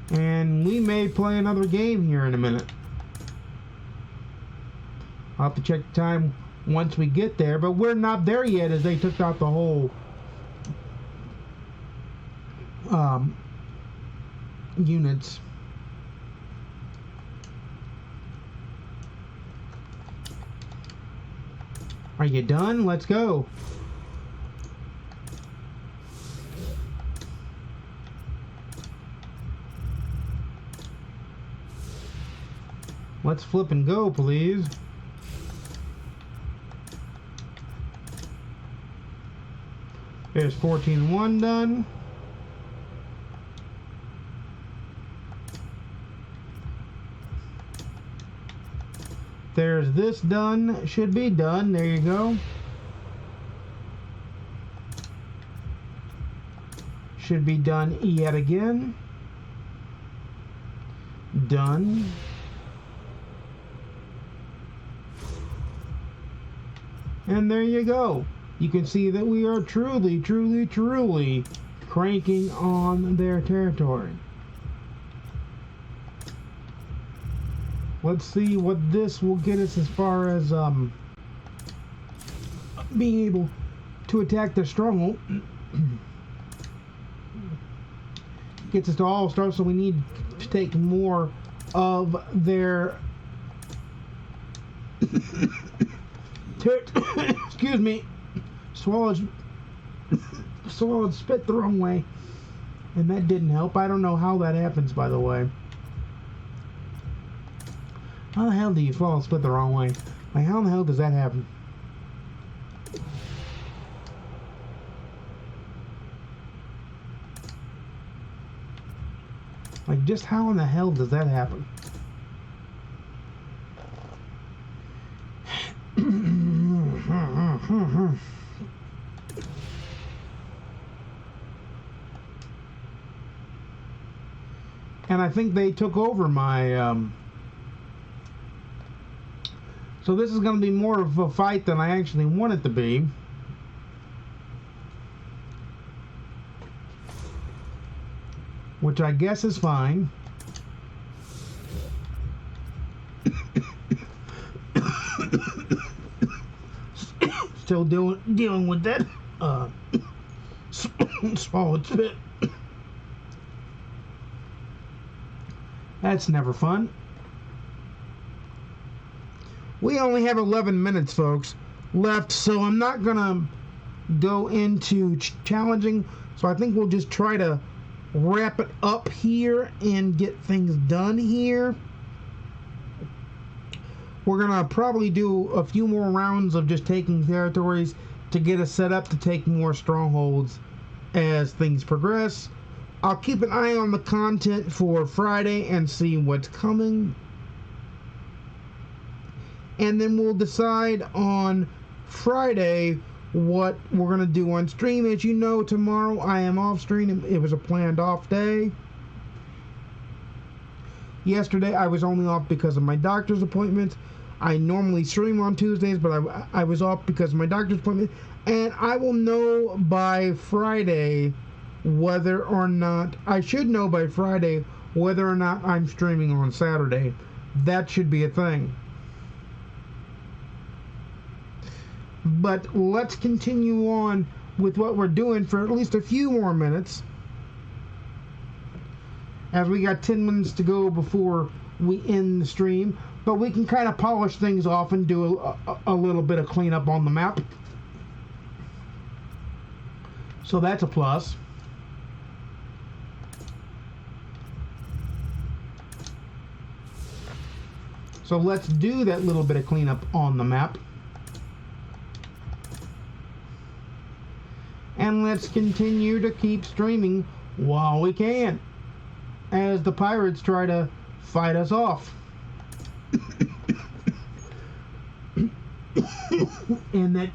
And we may play another game here in a minute. I'll have to check the time once we get there, but we're not there yet as they took out the whole units. Are you done? Let's go. Let's flip and go, please. There's 14-1 done. There's this done. Should be done. There you go. Should be done yet again. Done. And there you go. You can see that we are truly, truly, truly cranking on their territory. Let's see what this will get us as far as being able to attack their stronghold. Gets us to all start, so we need to take more of their excuse me, swallowed spit the wrong way, and that didn't help. I don't know how that happens, by the way. How the hell do you swallow spit the wrong way? Like, how in the hell does that happen? Like, just how in the hell does that happen? And I think they took over my so this is going to be more of a fight than I actually want it to be. Which I guess is fine. Still dealing with that swallowed spit. That's never fun. We only have 11 minutes, folks, left, so I'm not gonna go into challenging. So I think we'll just try to wrap it up here and get things done here. We're gonna probably do a few more rounds of just taking territories to get us set up to take more strongholds as things progress. I'll keep an eye on the content for Friday and see what's coming. And then we'll decide on Friday what we're going to do on stream. As you know, tomorrow I am off stream. It was a planned off day. Yesterday I was only off because of my doctor's appointment. I normally stream on Tuesdays, but I was off because of my doctor's appointment. And I will know by Friday whether or not, I should know by Friday whether or not I'm streaming on Saturday. That should be a thing. But let's continue on with what we're doing for at least a few more minutes, as we got 10 minutes to go before we end the stream. But we can kind of polish things off and do a little bit of cleanup on the map. So that's a plus. So let's do that little bit of cleanup on the map. And let's continue to keep streaming while we can, as the pirates try to fight us off. And that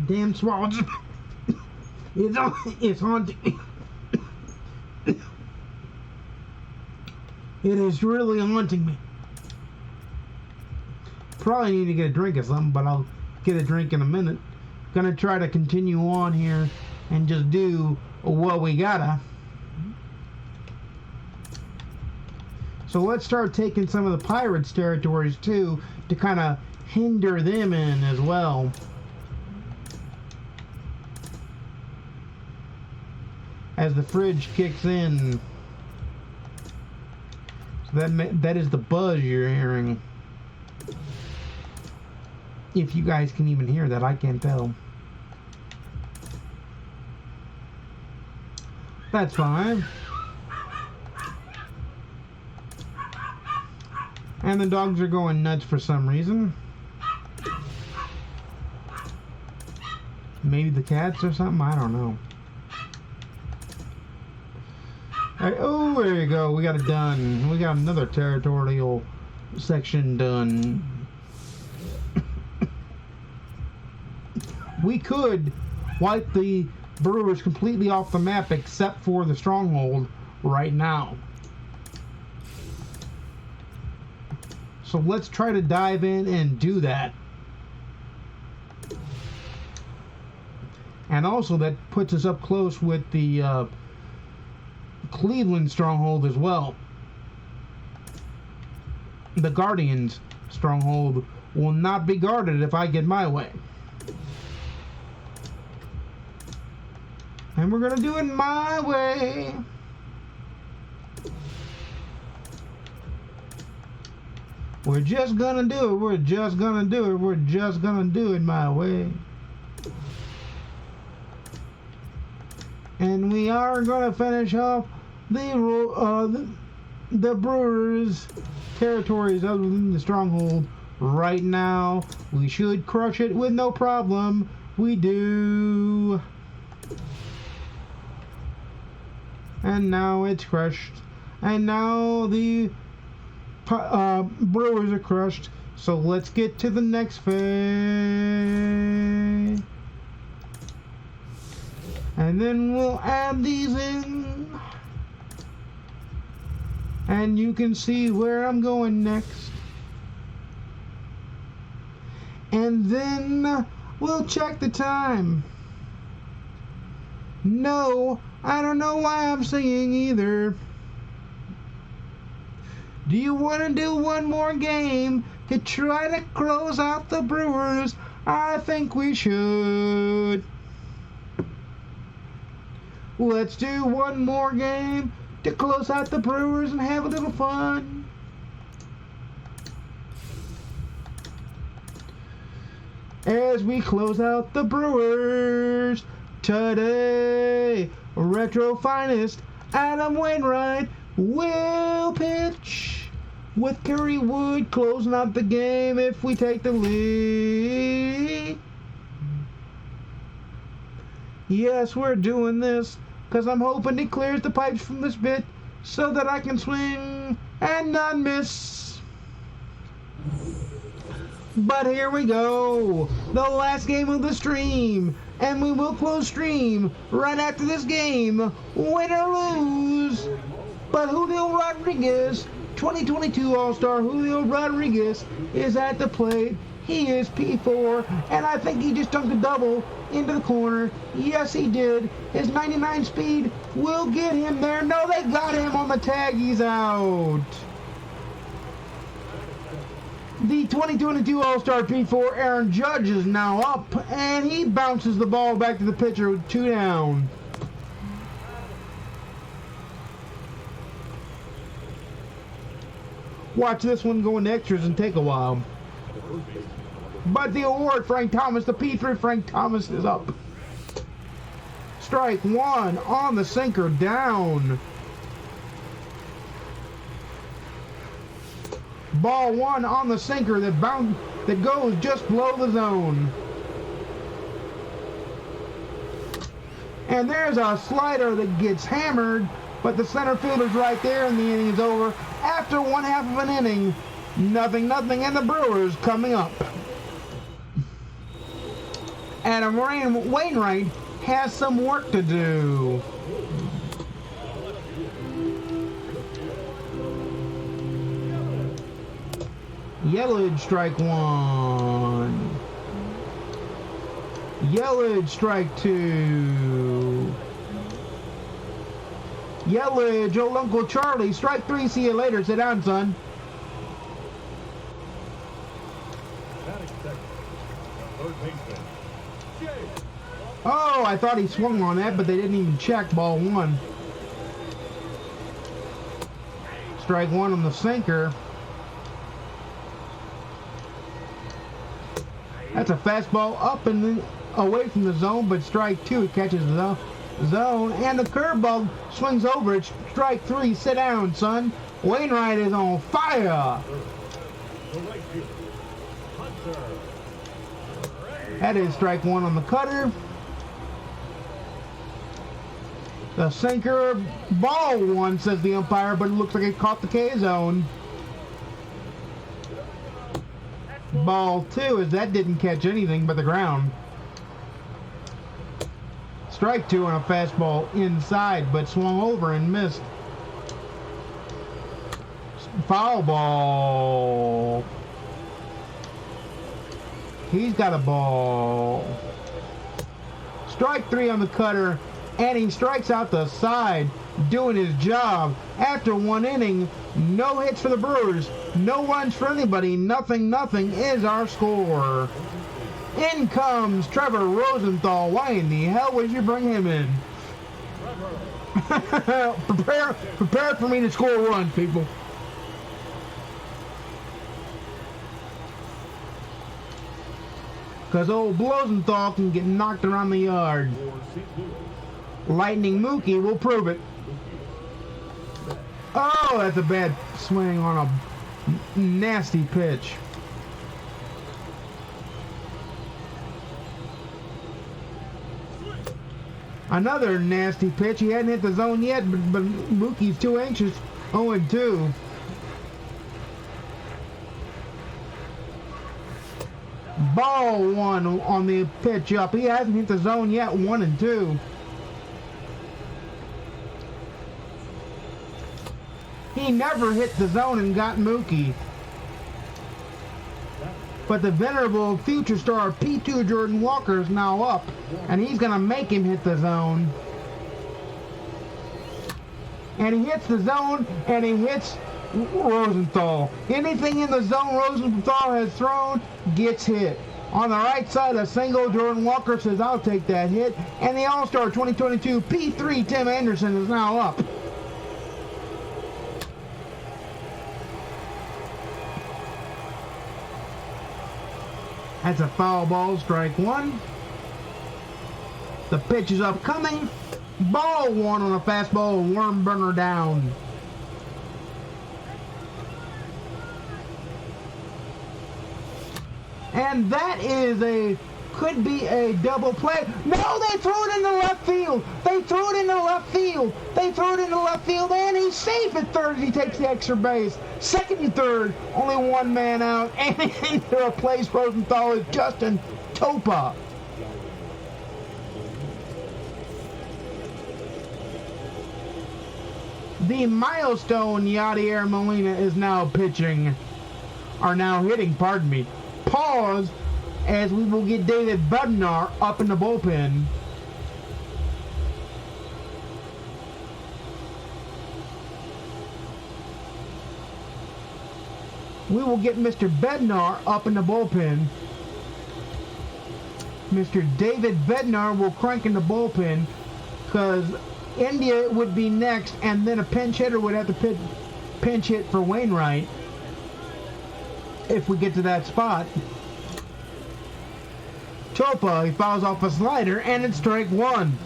damn swallow it's haunting me. It is really haunting me. Probably need to get a drink or something, but I'll get a drink in a minute. Gonna try to continue on here and just do what we gotta. So let's start taking some of the pirates' territories too, to kind of hinder them in as well. As the fridge kicks in. So that is the buzz you're hearing. If you guys can even hear that, I can't tell. That's fine. And the dogs are going nuts for some reason. Maybe the cats or something, I don't know. All right, oh, there you go, we got it done. We got another territorial section done. We could wipe the brewers completely off the map except for the stronghold right now. So let's try to dive in and do that. And also that puts us up close with the Cleveland stronghold as well. The Guardians stronghold will not be guarded if I get my way. And we're gonna do it my way. We're just gonna do it. We're just gonna do it. We're just gonna do it my way. And we are gonna finish off the Brewers' territories other than the stronghold right now. We should crush it with no problem. We do. And now it's crushed. And now the Brewers are crushed. So let's get to the next phase. And then we'll add these in. And you can see where I'm going next. And then we'll check the time. No, I don't know why I'm singing either. Do you want to do one more game to try to close out the Brewers? I think we should. Let's do one more game to close out the Brewers and have a little fun. As we close out the Brewers today, Retro Finest Adam Wainwright will pitch, with Kerry Wood closing out the game if we take the lead. Yes, we're doing this because I'm hoping he clears the pipes from this bit so that I can swing and not miss. But here we go, the last game of the stream, and we will close stream right after this game, win or lose. But Julio Rodriguez 2022 All-Star Julio Rodriguez is at the plate. He is P4, and I think he just dunked a double into the corner. Yes, he did. His 99 speed will get him there. No, they got him on the tag. He's out. The 2022 All-Star P4, Aaron Judge, is now up, and he bounces the ball back to the pitcher with 2 down. Watch this one go into extras and take a while. But the award, Frank Thomas, the P3 Frank Thomas is up. Strike 1 on the sinker, down. Ball 1 on the sinker that goes just below the zone. And there's a slider that gets hammered, but the center fielder's right there, and the inning is over. After 1/2 of an inning, 0-0, and the Brewers coming up. Adam Wainwright has some work to do. Yelich, strike 1. Yelich, strike 2. Yelich, old Uncle Charlie, strike 3. See you later. Sit down, son. Oh, I thought he swung on that, but they didn't even check. Ball 1. Strike 1 on the sinker. That's a fastball up and away from the zone, but strike 2. It catches the zone, and the curveball swings over it. Strike 3. Sit down, son. Wainwright is on fire. That is strike 1 on the cutter. The sinker, ball 1, says the umpire, but it looks like it caught the K zone. Ball 2, as that didn't catch anything but the ground. Strike 2 on a fastball inside, but swung over and missed. Foul ball. He's got a ball. Strike 3 on the cutter, and he strikes out the side, doing his job. After 1 inning, no hits for the Brewers, no runs for anybody, 0-0 is our score. In comes Trevor Rosenthal. Why in the hell would you bring him in? prepare for me to score a run, people. Because old Rosenthal can get knocked around the yard. Lightning Mookie will prove it. Oh, that's a bad swing on a nasty pitch. Another nasty pitch. He hadn't hit the zone yet, but Mookie's too anxious. 0-2. Ball 1 on the pitch up. He hasn't hit the zone yet. 1-2. He never hit the zone and got Mookie. But the venerable future star P2 Jordan Walker is now up, and he's going to make him hit the zone. And he hits the zone, and he hits Rosenthal. Anything in the zone Rosenthal has thrown gets hit. On the right side, a single. Jordan Walker says, I'll take that hit. And the All-Star 2022 P3 Tim Anderson is now up. That's a foul ball, strike 1. The pitch is upcoming. Ball 1 on a fastball, worm burner down. And that is could be a double play. No, they threw it into left field. They threw it into left field. They threw it into left field, and he's safe at third as he takes the extra base. Second and third, only 1 man out, and to replace Rosenthal is Justin Topa. The milestone Yadier Molina is now pitching. Are now hitting, pardon me. Pause as we will get David Bednar up in the bullpen. We will get Mr. Bednar up in the bullpen. Mr. David Bednar will crank in the bullpen because India would be next, and then a pinch hitter would have to pinch hit for Wainwright if we get to that spot. Chopa, he fouls off a slider, and it's strike one.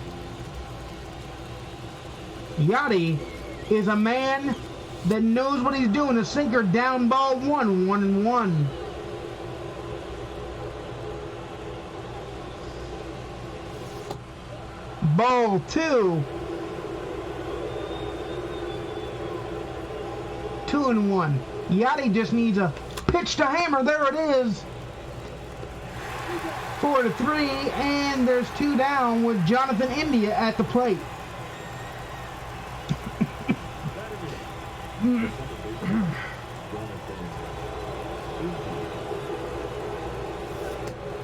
Yachty is a man that knows what he's doing. A sinker down, ball one, 1-1. Ball two. 2-1. Yachty just needs a pitch to hammer. There it is. 4-3, and there's two down with Jonathan India at the plate.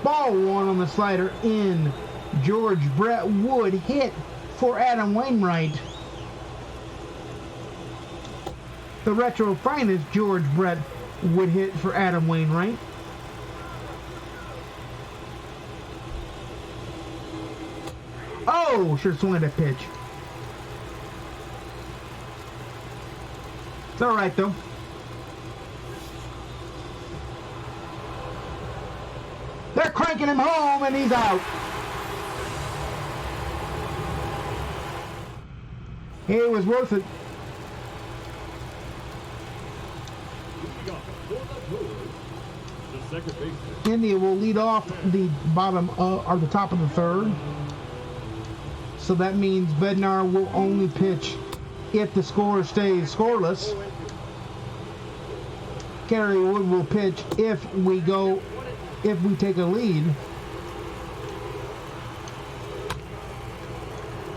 Ball one on the slider in. George Brett Wood hit for Adam Wainwright. The retro finest George Brett Wood hit for Adam Wainwright. Oh, sure swung at a pitch. It's all right though. They're cranking him home, and he's out. Hey, it was worth it. India will lead off the bottom or the top of the third. So that means Bednar will only pitch if the score stays scoreless. Kerry Wood will pitch if we take a lead.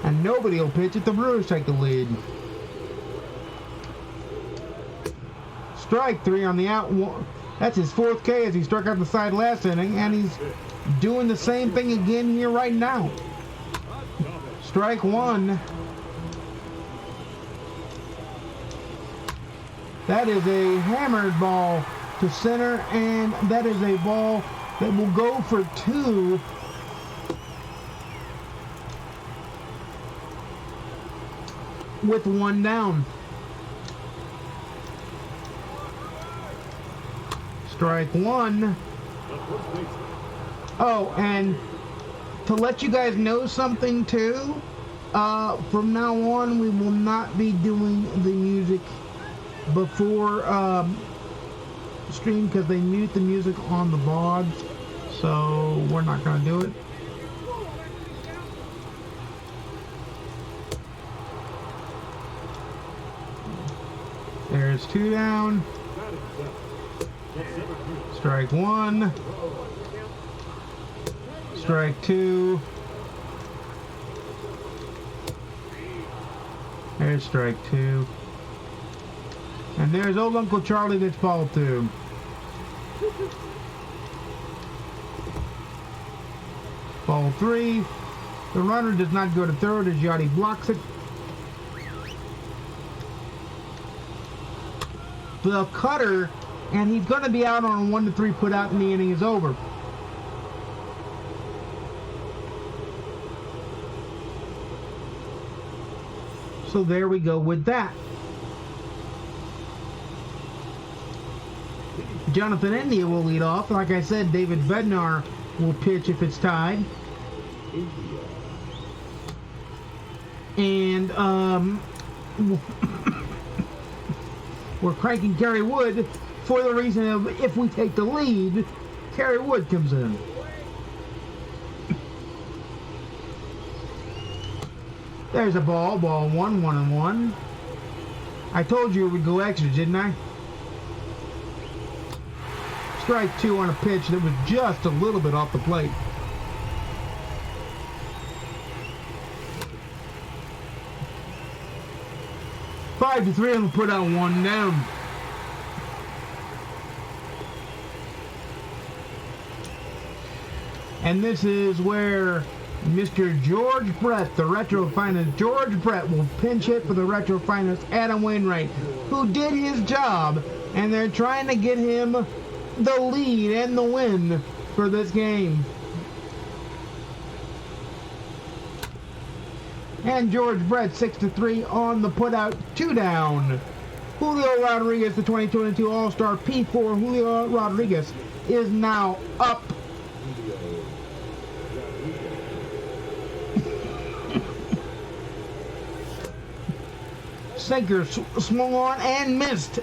And nobody will pitch if the Brewers take the lead. Strike three on the out. That's his fourth K as he struck out the side last inning, and he's doing the same thing again here right now. Strike one. That is a hammered ball to center, and that is a ball that will go for two. With one down. Strike one. Oh, and to let you guys know something too, from now on we will not be doing the music before stream because they mute the music on the VODs, so we're not going to do it. There's two down. Strike one. Strike two. There's strike two. And there's old Uncle Charlie that's ball two. Ball three. The runner does not go to third as Yachty blocks it. The cutter, and he's going to be out on a 1-3 put out, and the inning is over. So there we go with that. Jonathan India will lead off. Like I said, David Bednar will pitch if it's tied. And we're cranking Kerry Wood for the reason of if we take the lead, Kerry Wood comes in. There's a ball one, 1-1. I told you we'd go extra, didn't I? Strike two on a pitch that was just a little bit off the plate. 5-3 on the put out, 1 down. And this is where Mr. George Brett, the retro finest George Brett, will pinch hit for the retro finest Adam Wainwright, who did his job, and they're trying to get him the lead and the win for this game. And George Brett 6-3 on the putout, 2 down. Julio Rodriguez, the 2022 All-Star P4. Julio Rodriguez is now up. Sinker swung on and missed.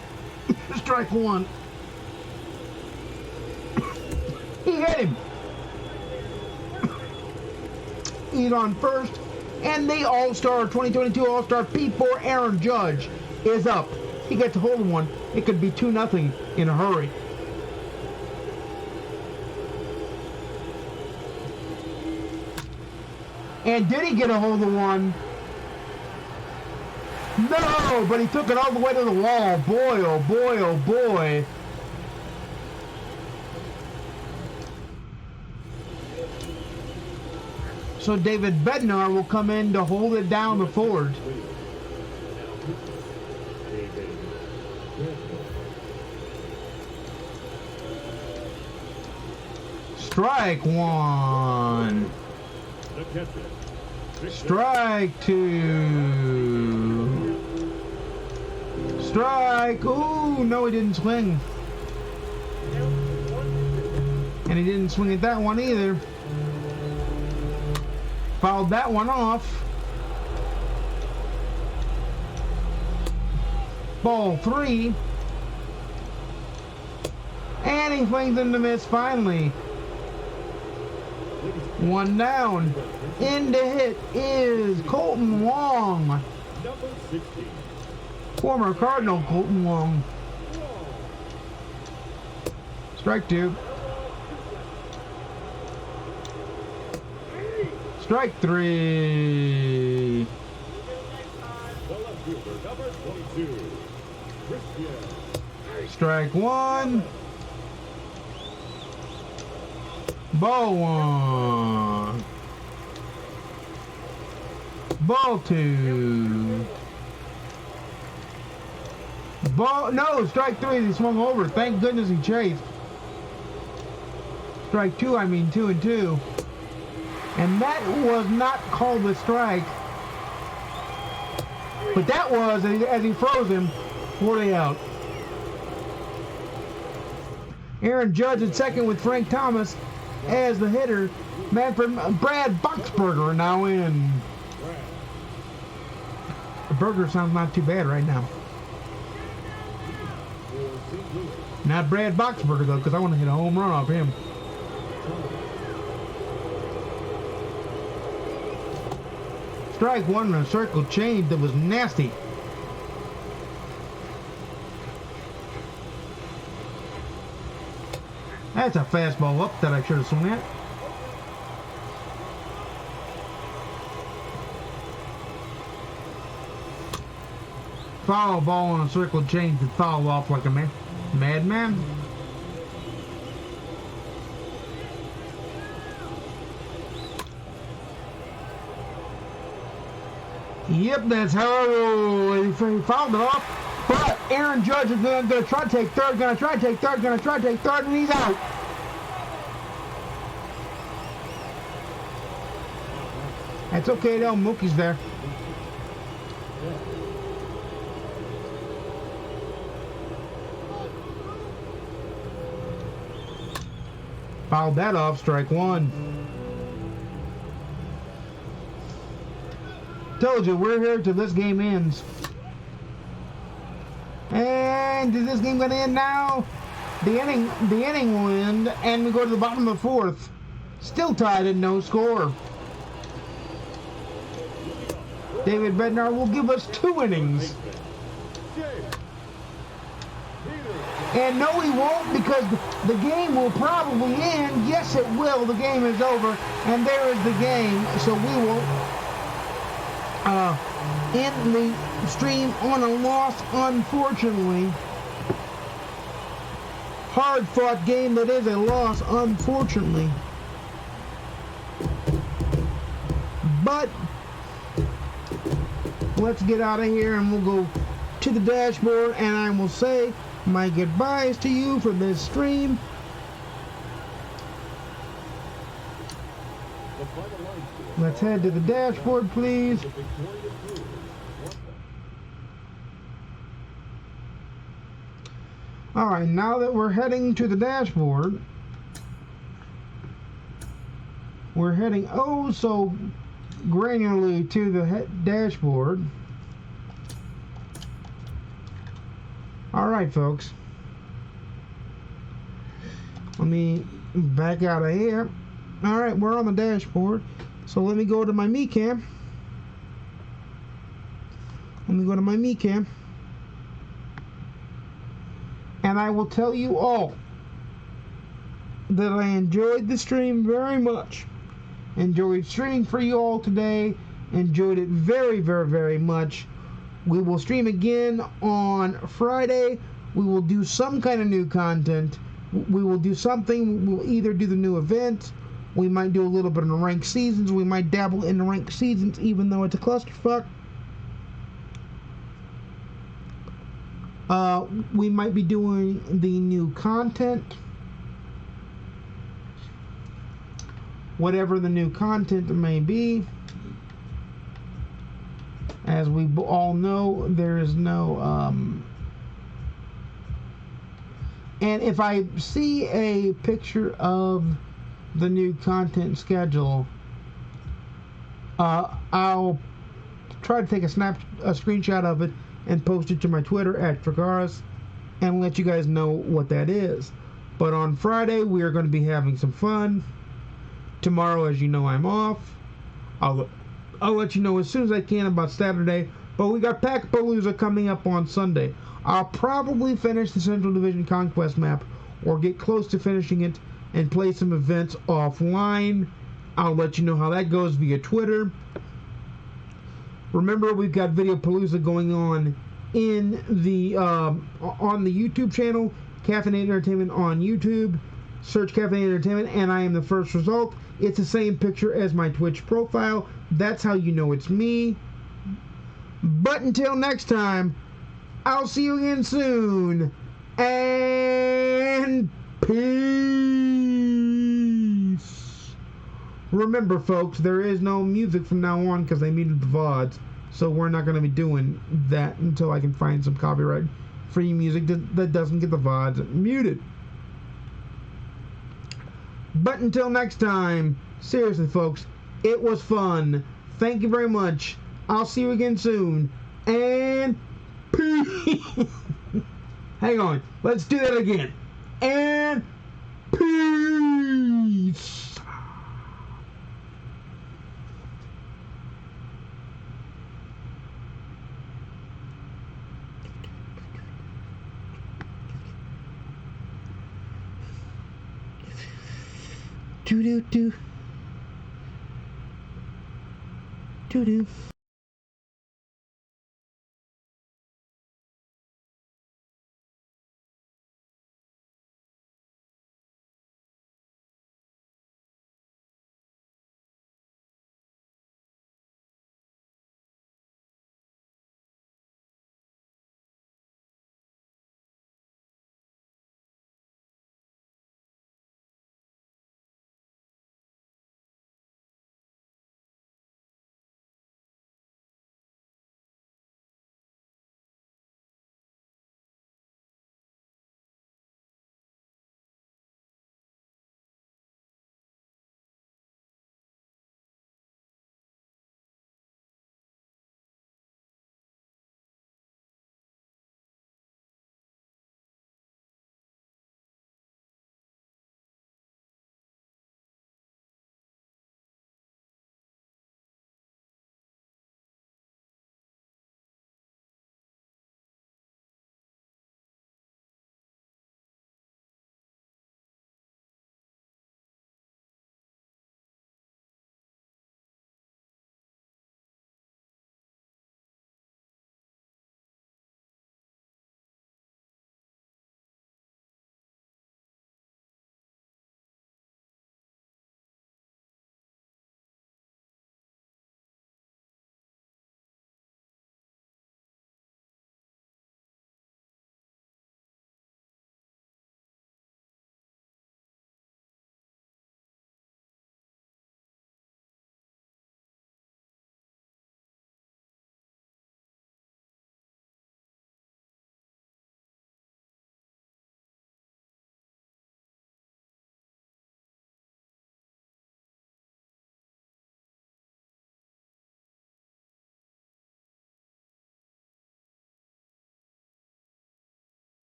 Strike 1. He hit him. He's on first. And the All-Star 2022 All-Star P4 Aaron Judge is up. He gets a hold of one. It could be 2-0 in a hurry. And did he get a hold of one? No, but he took it all the way to the wall. Boy, oh boy, oh boy. So David Bednar will come in to hold it down the forward. Strike 1. Strike 2. Strike. Ooh, no, he didn't swing. And he didn't swing at that one either. Fouled that one off. Ball 3. And he swings in the miss finally. 1 down. In to hit is Colton Wong. Former Cardinal Colton Wong. Strike 2. Strike 3. Strike 1. Ball 1. Ball 2. Ball, no, strike 3. He swung over. Thank goodness he chased. Strike 2, I mean 2 and 2. And that was not called a strike. But that was, as he froze him, 40 out. Aaron Judge at second with Frank Thomas as the hitter. Brad Boxberger now in. The burger sounds not too bad right now. Not Brad Boxberger though, because I want to hit a home run off him. Strike 1 on a circle change that was nasty. That's a fastball up that I should have swung at. Foul ball on a circle change that foul off like a madman. Yep, that's how he fouled it off. But Aaron Judge is going to try to take third, going to try to take third, and he's out. That's okay though, Mookie's there. Fouled that off, strike 1. Told you, we're here till this game ends. And is this game going to end now? The inning will end, and we go to the bottom of the 4th. Still tied at no score. David Bednar will give us 2 innings. And no, he won't, because the game will probably end. Yes, it will. The game is over, and there is the game. So we will end the stream on a loss, unfortunately. Hard-fought game that is a loss, unfortunately. But let's get out of here and we'll go to the dashboard, and I will say my goodbyes to you for this stream. Let's head to the dashboard, please. Alright, now that we're heading to the dashboard, we're heading oh so granularly to the dashboard. Alright, folks. Let me back out of here. Alright, we're on the dashboard. So let me go to my me cam. Let me go to my me cam. And I will tell you all that I enjoyed the stream very much. Enjoyed streaming for you all today. Enjoyed it very, very, very much. We will stream again on Friday. We will do some kind of new content. We will do something. We'll either do the new event. We might do a little bit of the ranked seasons. We might dabble in the ranked seasons, even though it's a clusterfuck. We might be doing the new content. Whatever the new content may be. As we all know, there is no... And if I see a picture of the new content schedule, I'll try to take a screenshot of it and post it to my Twitter at Tragaris and let you guys know what that is. But on Friday, we are going to be having some fun. Tomorrow, as you know, I'm off. I'll let you know as soon as I can about Saturday. But we got Palooza coming up on Sunday. I'll probably finish the Central Division Conquest map or get close to finishing it and play some events offline. I'll let you know how that goes via Twitter. Remember, we've got Video Palooza going on in the on the YouTube channel, Caffeinated Entertainment on YouTube. Search Caffeinated Entertainment, and I am the first result. It's the same picture as my Twitch profile. That's how you know it's me. But until next time, I'll see you again soon. And peace. Remember, folks, there is no music from now on because they muted the VODs. So we're not going to be doing that until I can find some copyright-free music that doesn't get the VODs muted. But until next time, seriously, folks, it was fun. Thank you very much. I'll see you again soon. And peace. Hang on. Let's do that again. And peace. Do do do. Do do.